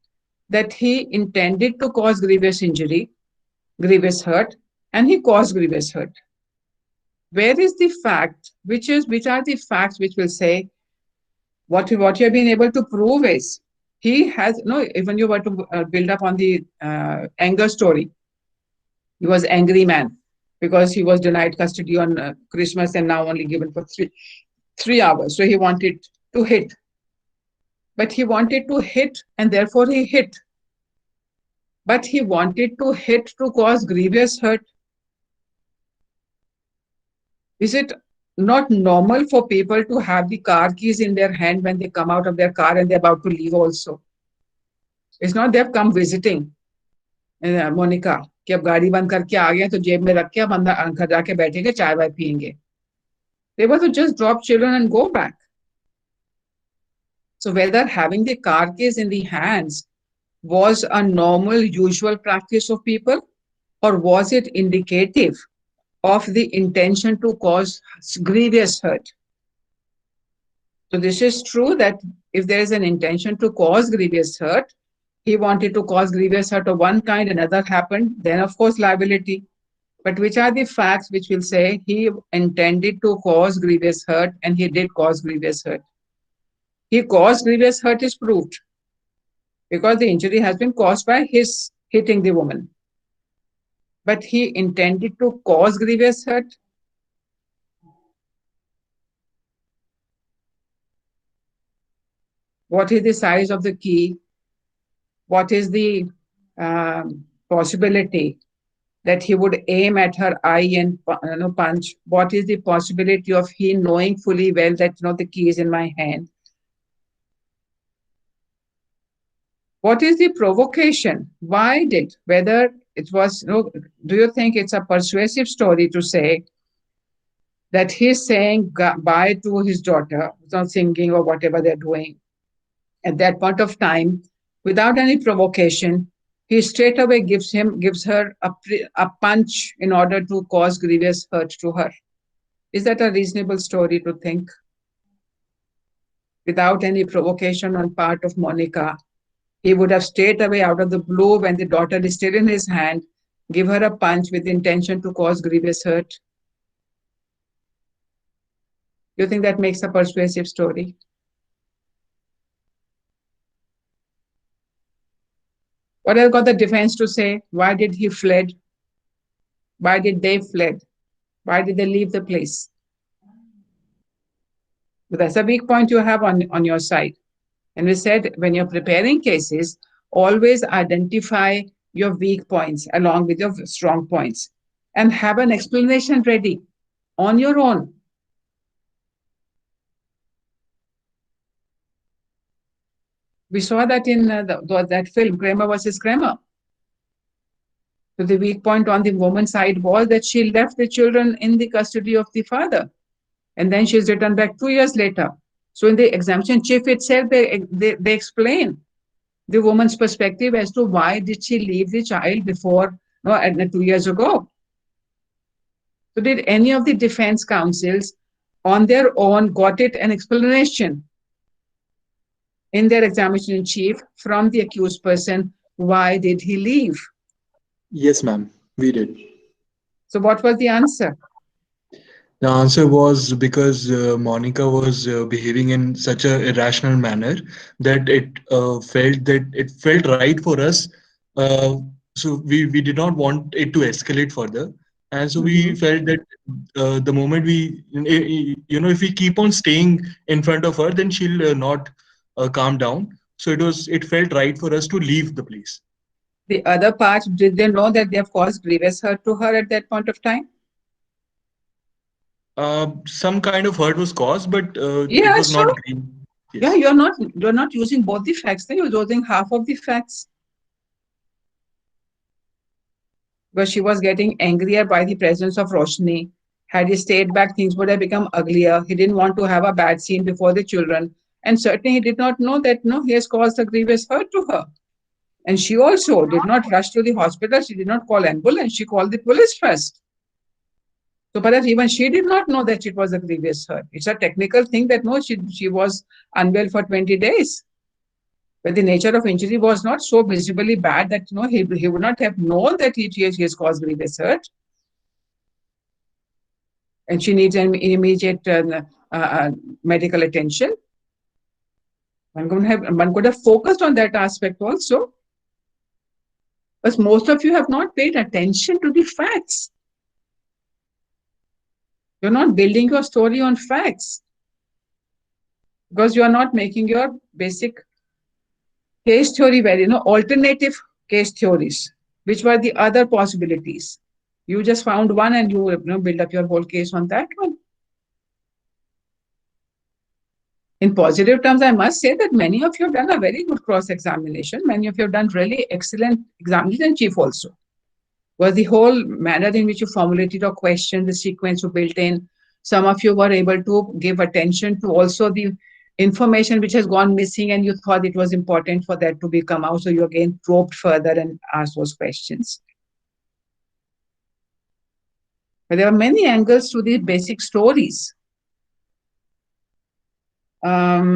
that he intended to cause grievous injury, grievous hurt, and he caused grievous hurt. Where is the fact? Which are the facts which will say what you have been able to prove is he has no. Even you were to build up on the anger story. He was angry man because he was denied custody on Christmas and now only given for 3 hours. So he wanted to hit. But he wanted to hit and therefore he hit. But he wanted to hit to cause grievous hurt. Is it not normal for people to have the car keys in their hand when they come out of their car and they're about to leave also? It's not they've come visiting. Monika कि अब गाड़ी बंद करके आ गए तो जेब में रख के अब अंदर जाके बैठेंगे चाय वाय पियेंगे. They were to just drop children and go back. So whether having the car keys in the hands was a normal, usual practice of people, or was it indicative of the intention to cause grievous hurt? So this is true that if there is an intention to cause grievous hurt, he wanted to cause grievous hurt of one kind, another happened, then of course liability. But which are the facts which will say he intended to cause grievous hurt and he did cause grievous hurt? He caused grievous hurt is proved because the injury has been caused by his hitting the woman. But he intended to cause grievous hurt. What is the size of the key? What is the possibility that he would aim at her eye and punch? What is the possibility of he knowing fully well that the key is in my hand? What is the provocation? Why did? Whether it was, do you think it's a persuasive story to say that he's saying bye to his daughter, not singing or whatever they're doing at that point of time, without any provocation, he straight away gives her a punch in order to cause grievous hurt to her? Is that a reasonable story to think? Without any provocation on part of Monica, he would have straight away out of the blue, when the daughter is still in his hand, give her a punch with the intention to cause grievous hurt. Do you think that makes a persuasive story? What has got the defense to say? Why did he fled? Why did they fled? Why did they leave the place? But that's a weak point you have on your side. And we said, when you're preparing cases, always identify your weak points along with your strong points and have an explanation ready on your own. We saw that in that film, Kramer versus Kramer. So the weak point on the woman's side was that she left the children in the custody of the father. And then she's returned back 2 years later. So in the examination chief itself, they explain the woman's perspective as to why did she leave the child before, 2 years ago. So did any of the defense counsels on their own got it an explanation in their examination in chief from the accused person, why did he leave? Yes, ma'am, we did. So what was the answer? The answer was because Monica was behaving in such an irrational manner that it felt right for us. So we did not want it to escalate further, and so we felt that the moment if we keep on staying in front of her, then she'll not calm down. So it felt right for us to leave the place. The other part, did they know that they have caused grievous hurt to her at that point of time? Some kind of hurt was caused, but Yeah, it was so, not green. Yes. Yeah, you're not using both the facts, then you're using half of the facts. Because she was getting angrier by the presence of Roshni. Had he stayed back, things would have become uglier. He didn't want to have a bad scene before the children. And certainly he did not know that he has caused a grievous hurt to her. And she also did not rush to the hospital. She did not call ambulance. She called the police first. So perhaps even she did not know that it was a grievous hurt. It's a technical thing that she was unwell for 20 days. But the nature of injury was not so visibly bad that he would not have known that he has caused grievous hurt, and she needs an immediate medical attention. One could have focused on that aspect also. But most of you have not paid attention to the facts. You're not building your story on facts because you are not making your basic case theory alternative case theories, which were the other possibilities. You just found one and you build up your whole case on that one. In positive terms, I must say that many of you have done a very good cross-examination. Many of you have done really excellent examination chief also. Was the whole manner in which you formulated your question, the sequence you built in. Some of you were able to give attention to also the information which has gone missing and you thought it was important for that to become out. So you again probed further and asked those questions. But there are many angles to the basic stories. I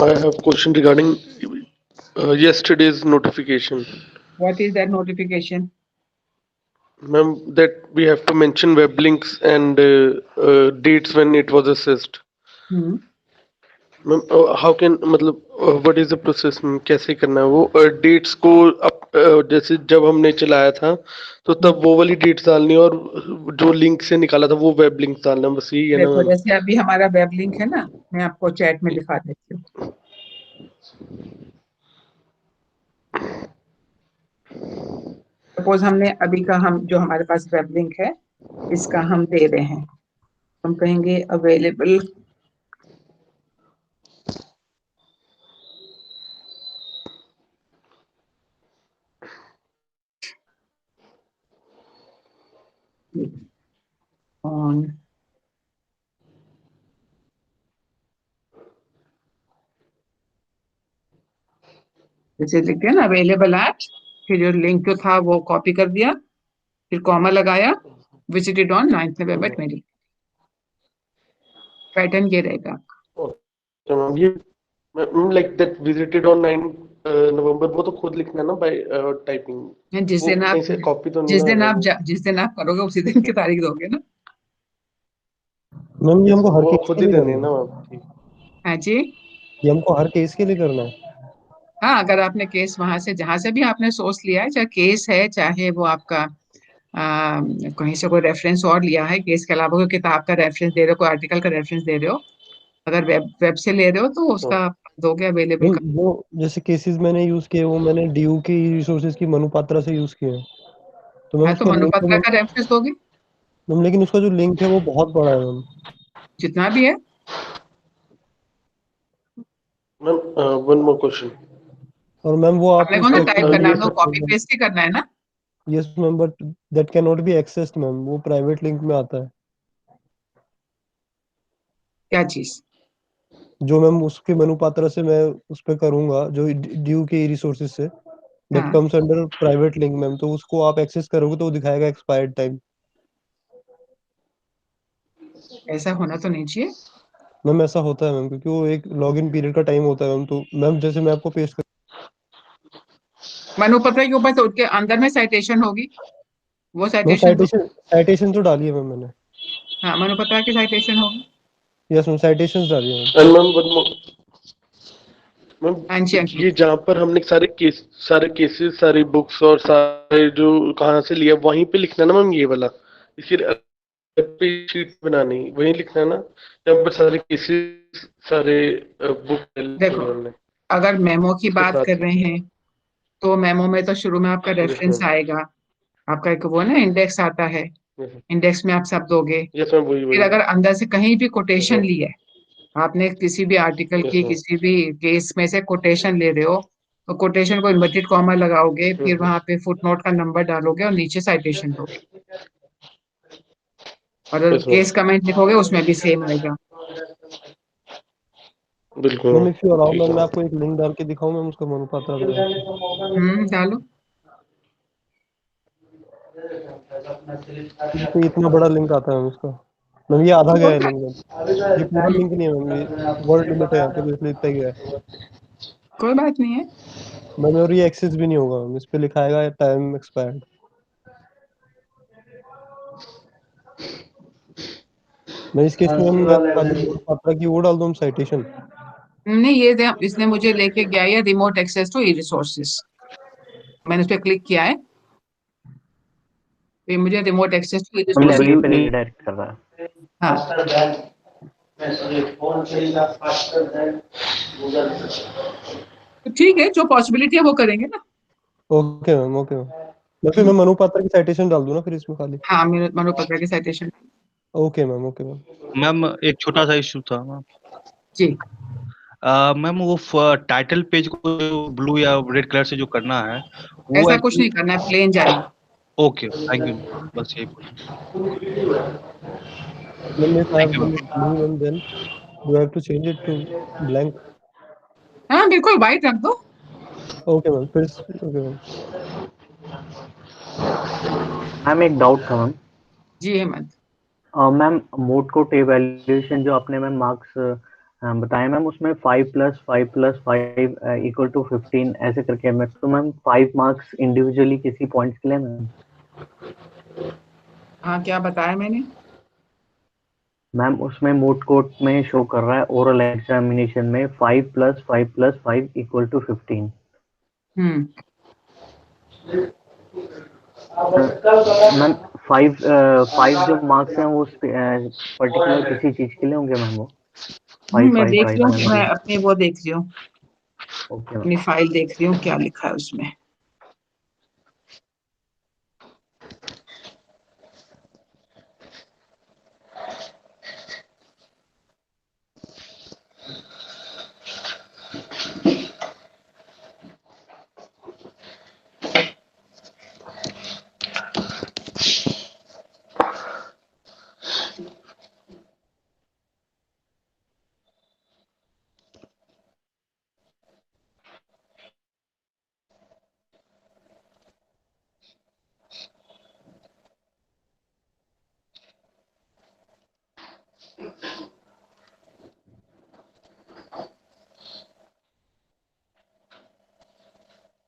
have a question regarding yesterday's notification. What is that notification? Ma'am, that we have to mention web links and dates when it was assessed. Hmm. Ma'am how can मतलब what is the process ma'am, कैसे करना है वो डेट्स को जैसे जब हमने चलाया था तो तब वो वाली डेट्स डालनी और जो लिंक से निकाला था वो वेब लिंक डालना, बस यही है ना देखो मैम? जैसे अभी हमारा वेब लिंक है ना, मैं आपको चैट में दिखा देती हूँ। सपोज हमने अभी का हम जो हमारे पास वेब लिंक है इसका हम दे रहे हैं, हम कहेंगे अवेलेबल on जैसे लिखते हैं ना अवेलेबल एट, फिर जो लिंक जो था वो कॉपी कर दिया, फिर कॉमा लगाया, विजिटेड ऑन 9 नवंबर 20। पैटर्न ये रहेगा। तो मैम ये ma'am like that visited on 9 नवंबर वो तो खुद लिखना है ना बाय टाइपिंग, जिस दिन आप कॉपी तो नहीं ना जिस दिन आप करोगे उसी दिन की तारीख दोगे ना। मैम ये हमको हर वो केस खुद के ही लिए देनी है करना ना है? मैम? ठीक, हाँ जी, ये हमको हर केस के लिए करना है? हाँ अगर आपने केस वहां से जहां से भी आपने सोर्स लिया है, चाहे केस है चाहे वो आपका कहीं से कोई रेफरेंस और लिया है, केस के अलावा कोई किताब का रेफरेंस दे रहे हो, कोई आर्टिकल का रेफरेंस दे रहे हो, अगर वेब से ले रहे हो तो उसका दोगे अवेलेबल मैम वो जैसे केसेस मैंने यूज किए वो मैंने डीयू की रिसोर्सेज की मनुपात्रा से यूज किए हैं, तो मैम है तो उसका लिंक मनुपत्रा का रेफरेंस दोगे, मैम लेकिन उसका जो लिंक है वो बहुत बड़ा है मैम। जितना भी है। Ma'am one more question. और मैम वो आप आपने कौन सा उसको टाइप करना है, तो कॉपी मैम? पेस्ट ही करना है ना। Yes ma'am, but that can not be accessed ma'am, वो प्राइवेट लिंक में आता है। क्या चीज? जो मैम उसके मनुपात्रा से मैं उस पे करूंगा जो ड्यू के रिसोर्सेज से, दैट हाँ comes under private link ma'am, तो उसको आप एक्सेस करोगे तो वो दिखाएगा एक्सपायर्ड टाइम। ऐसा होना तो नहीं चाहिए। मैम ऐसा होता है मैम, क्योंकि वो एक लॉगिन पीरियड का टाइम होता है मैम, तो मैम जैसे मैं आपको पेश कर मनुपत्र के ऊपर तो उसके अंदर में साइटेशन होगी, वो मैम साइटेशन तो साइटेशन तो डाली है मैम मैंने। हाँ मनुपत्र की साइटेशन होगी। यस मैम, साइटेशंस डाली है ma'am. And ma'am one more ma'am, हाँ जी अंकित, ये जहाँ पर हमने सारे केसेस सारी बुक्स और सारे जो कहाँ से लिया वहीं पे लिखना ना मैम, ये वाला इसी पे शीट बनानी वहीं लिखना है ना, जहाँ पर सारे केसेस सारे बुक देखो हमने अगर मेमो की उसके बात साथ कर रहे हैं तो मेमो में तो शुरू में आपका यस रेफरेंस मैम, आएगा, आपका एक वो ना इंडेक्स आता है, इंडेक्स में आप सब दोगे। यस मैम, वही फिर वही अगर अंदर से कहीं भी यस कोटेशन मैम, ली है, आपने किसी भी आर्टिकल यस की मैम, किसी भी केस में से कोटेशन ले रहे हो, तो कोटेशन को इन्वर्टेड कॉमा लगाओगे, फिर वहां पे फुटनोट का नंबर डालोगे और नीचे साइटेशन दोगे, और यस मैम, केस कमेंट लिखोगे उसमें भी सेम आएगा। बिल्कुल ma'am ma'am, if you allow ठीक मैम है मैं आपको एक लिंक डाल के दिखाऊं मैम उसका मनुपात्रा का। डालो। इस पे इतना बड़ा लिंक आता है मैम इसका। मैम ये आधा गया कोई है बात लिंक मैम, ये पूरा लिंक नहीं है मैम, ये वर्ड लिमिट है यहाँ पे तो इसलिए इतना ही गया है कोई बात नहीं है। मैम। और ये एक्सेस भी नहीं होगा मैम, इस पे लिखा आएगा टाइम एक्सपायर्ड। मैं इस केस में मैम मैं खाली मात्रा की वो डाल दूँ साइटेशन। नहीं, इसने मुझे लेके गया है remote access to e resources. मैंने उस पर क्लिक किया है, ये मुझे remote access to e library पे रिसोर्सेज। रिडायरेक्ट कर रहा है। हाँ, तो ठीक है, जो पॉसिबिलिटी है वो करेंगे ना। Okay ma'am, okay ma'am. मैं फिर मैं मनु पात्रा की साइटेशन डाल दूँ ना फिर इसमें खाली। हाँ, मेरे मनोपत्र की citation. Okay ma'am, okay ma'am. Ma'am एक छोटा सा इशू था मैम। जी, मैम वो टाइटल पेज को ब्लू या रेड कलर से जो करना है वो ऐसा कुछ एक्चुअली। नहीं करना है, प्लेन जाएगा। ओके, थैंक यू, बस यही पूछना। Ma'am if I thank have you done ma'am. it blue and then do I have to change it to blank? हाँ, बिल्कुल व्हाइट रख दो। ओके मैम, फिर ओके मैम। मैम एक डाउट था मैम। जी Hemant. Ma'am mode code evaluation जो आपने मैम मार्क्स बताया मैम, उसमें 5+5+5 इक्वल टू 15 ऐसे करके मैम, तो मैम 5 मार्क्स इंडिविजुअली किसी पॉइंट्स के लिए मैम? हाँ, क्या बताया मैंने? मैम उसमें मोड कोड में शो कर रहा है ओरल एग्जामिनेशन में 5+5+5 इक्वल टू 15। हम्म। मैम 5 जो मार्क्स हैं वो पर्टिकुलर किसी चीज के लिए होंगे मैम? वो 5 मैं 5 देख 5 रही हूँ, मैं मैम। अपनी वो देख रही हूँ, ओके मैम। अपनी फाइल देख रही हूँ क्या लिखा है उसमें।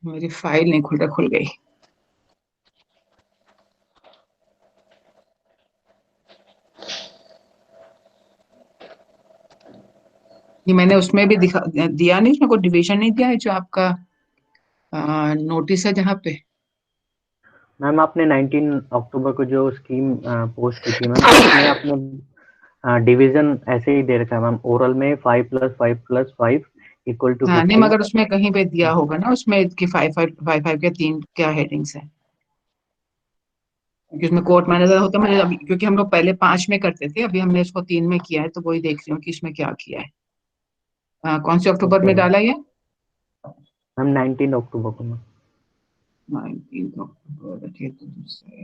मेरी फाइल नहीं खुल रहा, खुल गई। ये मैंने उसमें भी दिया नहीं, उसमें कोई डिवीजन नहीं दिया है जो आपका नोटिस है जहाँ पे। मैम आपने 19 अक्टूबर को जो स्कीम पोस्ट की थी मैम, उसमें आपने डिवीजन ऐसे ही दे रखा है मैम, ओरल में 5+5+5 इक्वल टू हाँ नहीं, 15। मगर उसमें कहीं पे दिया होगा ना उसमें कि 5 5 5 5 के 3 क्या हेडिंग्स है, क्योंकि उसमें कोर्ट मैनेजर होता है। मुझे अभी, क्योंकि हम लोग पहले 5 में करते थे, अभी हमने इसको 3 में किया है, तो वही देख रही हूँ कि इसमें क्या किया है। कौन से अक्टूबर ओके में मैम। डाला ये? मैम 19 अक्टूबर को मैम। 19 अक्टूबर, ठीक है, तो दूसरा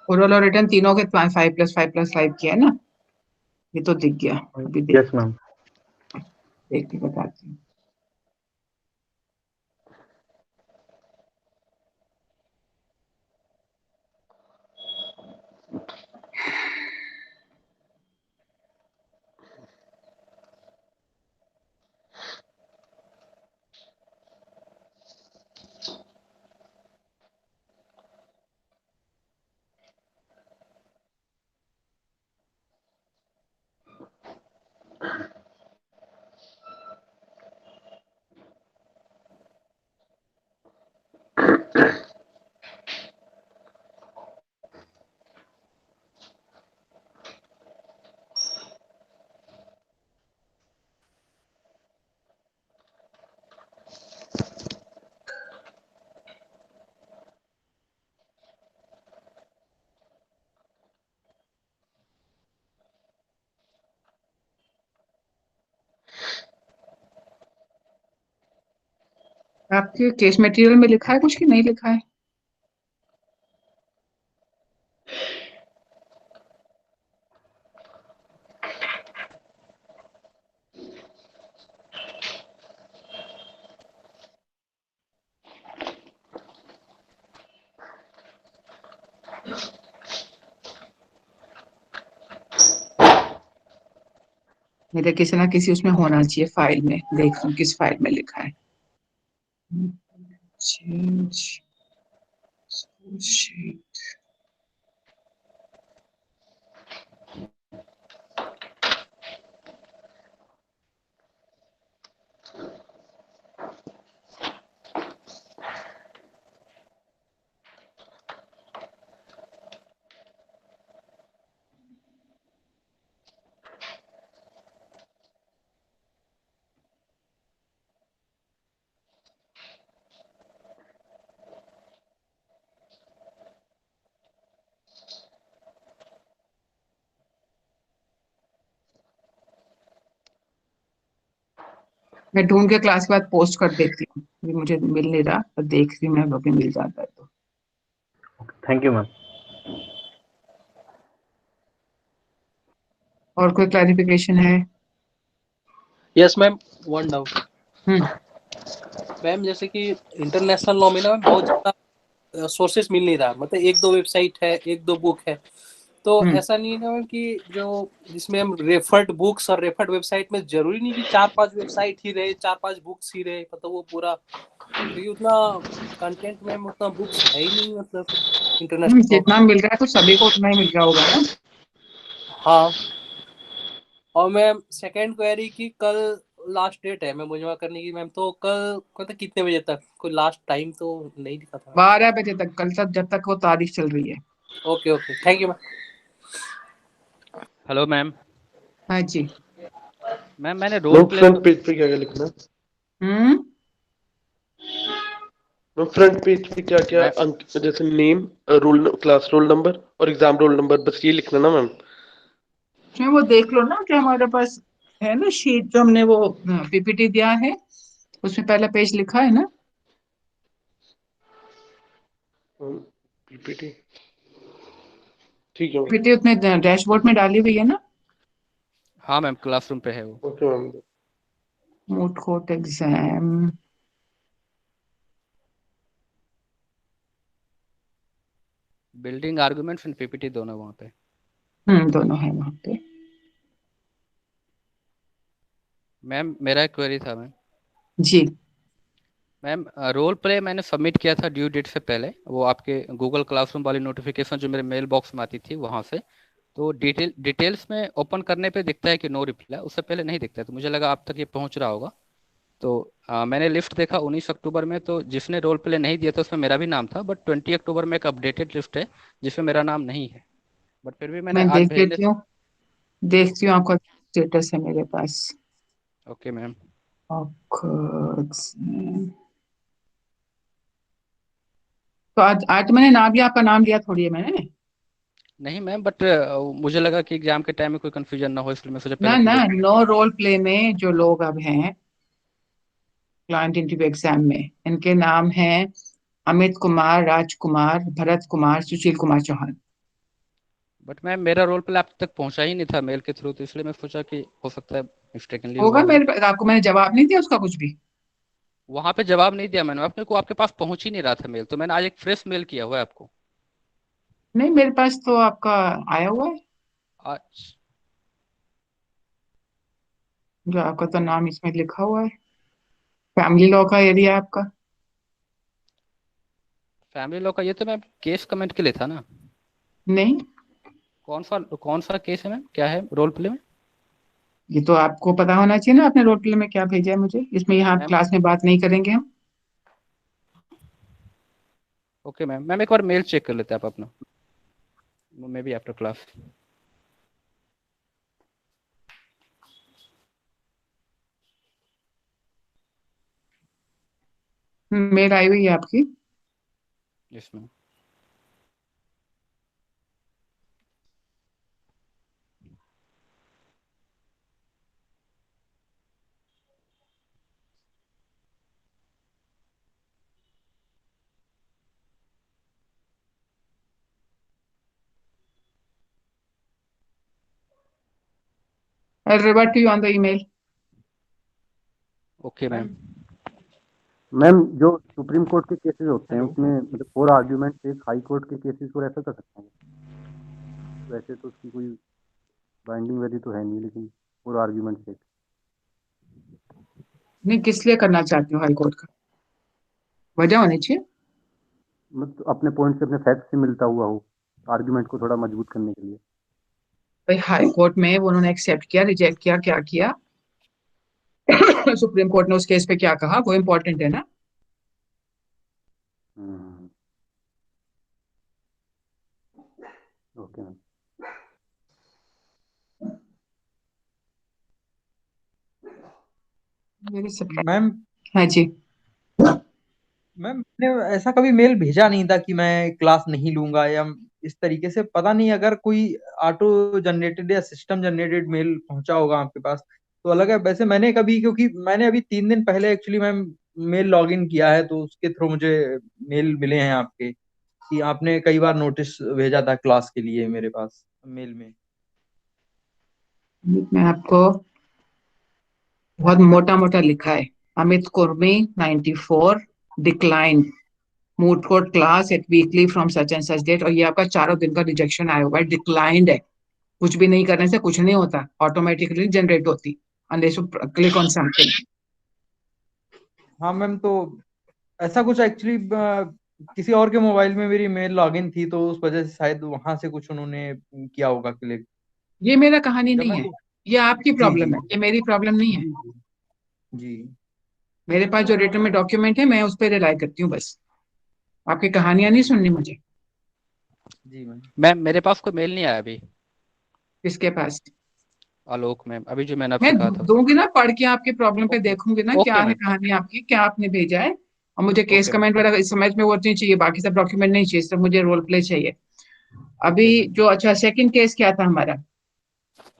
ओरल और रिटर्न तीनों के 5+5+5 किया है ना? ये तो दिख गया, अभी यस मैम। देख के बताती हूँ। आपके केस मटेरियल में लिखा है कुछ कि नहीं लिखा है? मेरे किसी ना किसी उसमें होना चाहिए, फाइल में देख लूं किस फाइल में लिखा है। Change sheet. मैं ढूंढ के क्लास के बाद पोस्ट कर देती हूँ, अभी मुझे मिल नहीं रहा, पर देख रही हूँ मैं, अभी मिल जाता है तो। Thank you ma'am. और कोई क्लैरिफिकेशन है? Yes ma'am, one doubt. Hmm ma'am जैसे कि इंटरनेशनल लॉ में ना बहुत ज्यादा सोर्सेस मिल नहीं रहा, मतलब एक दो वेबसाइट है, एक दो बुक है, तो हम्म ऐसा नहीं है ना मैम कि जो जिसमें हम रेफर्ड बुक्स और रेफर्ड वेबसाइट में जरूरी नहीं कि 4-5 वेबसाइट ही रहे, 4-5 बुक्स ही रहे, मतलब वो पूरा, क्योंकि उतना कंटेंट में उतना बुक्स है ही नहीं, मतलब इंटरनेशनल लॉ। जितना मिल रहा है तो सभी को उतना ही मिल रहा होगा ना। हाँ, और मैम सेकंड क्वेरी की कल लास्ट डेट है मैम जमा करने की मैम, तो कल मतलब कितने बजे तक, कोई लास्ट टाइम तो नहीं दिखा था। 12 बजे तक, कल तक, जब तक वो तारीख चल रही है। Okay okay, thank you ma'am. Hello ma'am. हाँ जी। मैम मैंने role ma'am play front page पे क्या क्या लिखना है? हम्म मैम फ्रंट पेज पे क्या क्या मैं अंक, जैसे name, roll, class roll number और एग्जाम रोल नंबर, बस ये लिखना ना मैम? उसमें वो देख लो ना, जो हमारे पास है ना शीट, जो हमने वो पीपीटी दिया है, उसमें पहला पेज लिखा है ना। पीपीटी, ठीक है मैम। पीपीटी उसमें डैशबोर्ड में डाली हुई है ना। हाँ मैम, क्लासरूम पे है वो। Okay ma'am. Moot court exam. Building arguments and PPT दोनों वहाँ पे। दोनों है वहाँ पे। मैम मेरा एक क्वेरी था मैम। जी। मैम रोल प्ले मैंने सबमिट किया था ड्यू डेट से पहले, वो आपके गूगल क्लासरूम वाली नोटिफिकेशन जो मेरे मेल बॉक्स में आती थी वहाँ से, तो डिटेल्स में ओपन करने पे दिखता है कि नो रिप्लाई, उससे पहले नहीं दिखता है, तो मुझे लगा आप तक ये पहुँच रहा होगा। तो मैंने लिस्ट देखा 19 अक्टूबर में, तो जिसने रोल प्ले नहीं दिया था उसमें मेरा भी नाम था, बट 20 अक्टूबर में एक अपडेटेड लिस्ट है जिसमें मेरा नाम नहीं है, बट फिर भी मैंने मैं आज देख भेजने। लेती हूँ, देखती हूँ आपका स्टेटस है मेरे पास। Okay ma'am. तो आज तो मैंने नाम लिया, आपका नाम लिया थोड़ी है मैंने। नहीं मैम, बट मुझे लगा कि एग्जाम के टाइम में कोई कंफ्यूजन ना हो, इसलिए मैं सोचा पहले ना ना, अपडेट। नो रोल प्ले में जो लोग अब हैं क्लाइंट इंटरव्यू एग्जाम में, इनके नाम हैं अमित कुमार, राजकुमार, भरत कुमार, सुशील कुमार चौहान। बट मैम मेरा रोल प्ले आप तक पहुंचा ही नहीं था मेल के थ्रू, तो इसलिए मैं सोचा कि हो सकता है मिस्टेकनली हुआ होगा हो। मेरे पास, आपको मैंने जवाब नहीं दिया उसका कुछ भी? वहां पे जवाब नहीं दिया मैंने, अपने को आपके पास पहुंच ही नहीं रहा था मेल, तो मैंने आज एक फ्रेश मेल किया हुआ है आपको। नहीं, मेरे पास तो आपका आया हुआ है, आज जो आपका तो नाम इसमें लिखा हुआ है, फैमिली लॉ का एरिया है आपका। फैमिली लॉ का ये तो मैम केस कमेंट के लिए था ना। नहीं, कौन सा केस है मैम, क्या है रोल प्ले में? ये तो आपको पता होना चाहिए ना, आपने रोल प्ले में क्या भेजा है मुझे, इसमें यहाँ मैम क्लास में बात नहीं करेंगे हम। ओके मैम, मैम एक बार मेल चेक कर लेते हैं आप अपना, maybe after class. Mail आई हुई है आपकी। Yes ma'am. I'll revert to you on the email. Okay ma'am. Ma'am जो सुप्रीम कोर्ट के केसेस होते हैं उसमें मतलब 4 आर्ग्यूमेंट एक हाई कोर्ट के केसेस को रेफर कर सकते हैं। वैसे तो उसकी कोई बाइंडिंग वैल्यू तो है नहीं, लेकिन 4 आर्ग्यूमेंट एक नहीं, किस लिए करना चाहते हो हाई कोर्ट का? वजह होनी चाहिए। मतलब अपने पॉइंट से अपने फैक्ट से मिलता हुआ हो, आर्ग्यूमेंट को थोड़ा मजबूत करने के लिए। भाई हाई कोर्ट में उन्होंने एक्सेप्ट किया, रिजेक्ट किया, क्या किया सुप्रीम कोर्ट ने उस केस पे क्या कहा, वो इम्पोर्टेंट है ना। Okay ma'am. मैम हाँ जी। मैम मैंने ऐसा कभी मेल भेजा नहीं था कि मैं क्लास नहीं लूंगा या इस तरीके से। पता नहीं अगर कोई ऑटो जनरेटेड या सिस्टम जनरेटेड मेल पहुंचा होगा आपके पास तो अलग है। वैसे मैंने कभी, क्योंकि मैंने अभी 3 दिन पहले actually ma'am mail log in किया है तो उसके थ्रू मुझे मेल मिले हैं आपके कि आपने कई बार नोटिस भेजा था क्लास के लिए मेरे पास मेल में। मैं आपको बहुत मोटा मोटा लिखा है, Amit Kurmi 94 decline moot court class at weekly from such and such date. और ये आपका 4 दिन का रिजेक्शन आया हुआ है, डिक्लाइंड है। कुछ भी नहीं करने से कुछ नहीं होता, ऑटोमेटिकली जनरेट होती unless you click on something. हाँ मैम, तो ऐसा कुछ एक्चुअली किसी और के मोबाइल में मेरी मेल लॉगिन थी तो उस वजह से शायद वहां से कुछ उन्होंने किया होगा क्लिक। ये मेरा कहानी जब नहीं मैं है, ये आपकी जी प्रॉब्लम जी है, ये मेरी प्रॉब्लम नहीं है। जी मेरे पास जो रिटर्न में डॉक्यूमेंट है मैं उस पर रिलाई करती हूँ बस। आपकी कहानियां नहीं सुननी मुझे। जी मैम। मैम मेरे पास कोई मेल नहीं आया अभी। किसके पास? आलोक मैम, अभी जो मैंने मैं आपसे कहा था। दूंगी ना, पढ़ के आपकी प्रॉब्लम पे ओके देखूंगी ना क्या ओके है मैम। कहानी आपकी, क्या आपने भेजा है। और मुझे केस ओके मैम। कमेंट वगैरह इस समझ में वो नहीं चाहिए, बाकी सब डॉक्यूमेंट नहीं चाहिए, सिर्फ मुझे रोल प्ले चाहिए अभी। Okay ma'am. जो अच्छा सेकंड केस क्या था हमारा?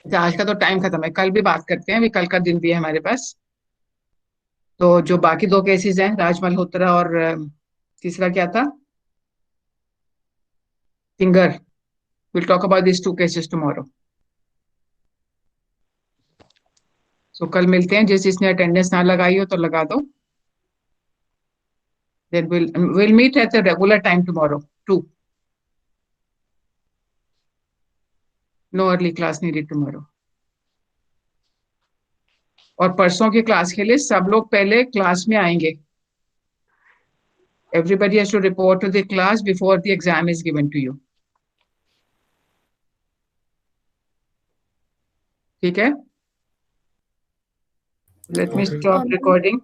अच्छा, आज का तो टाइम खत्म है, कल भी बात करते हैं, अभी कल का दिन भी है हमारे पास। तो जो बाकी 2 केसेस हैं, राज मल्होत्रा और तीसरा क्या था, singer, will talk about this 2 cases tomorrow. So कल मिलते हैं, जिस जिसने अटेंडेंस ना लगाई हो तो लगा दो। Then we'll meet at the regular time tomorrow, 2. No early class needed tomorrow. और परसों की क्लास के लिए सब लोग पहले क्लास में आएंगे। Everybody has to report to the class before the exam is given to you. ठीक है? Let me stop recording.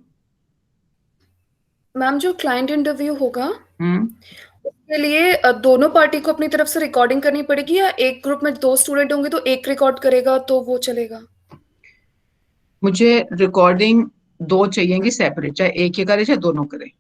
Ma'am जो क्लाइंट इंटरव्यू होगा हम्म उसके लिए दोनों पार्टी को अपनी तरफ से रिकॉर्डिंग करनी पड़ेगी, या एक ग्रुप में 2 स्टूडेंट होंगे तो एक रिकॉर्ड करेगा तो वो चलेगा? मुझे रिकॉर्डिंग 2 चाहिएगी सेपरेट, चाहे एक ही करे चाहे दोनों करे।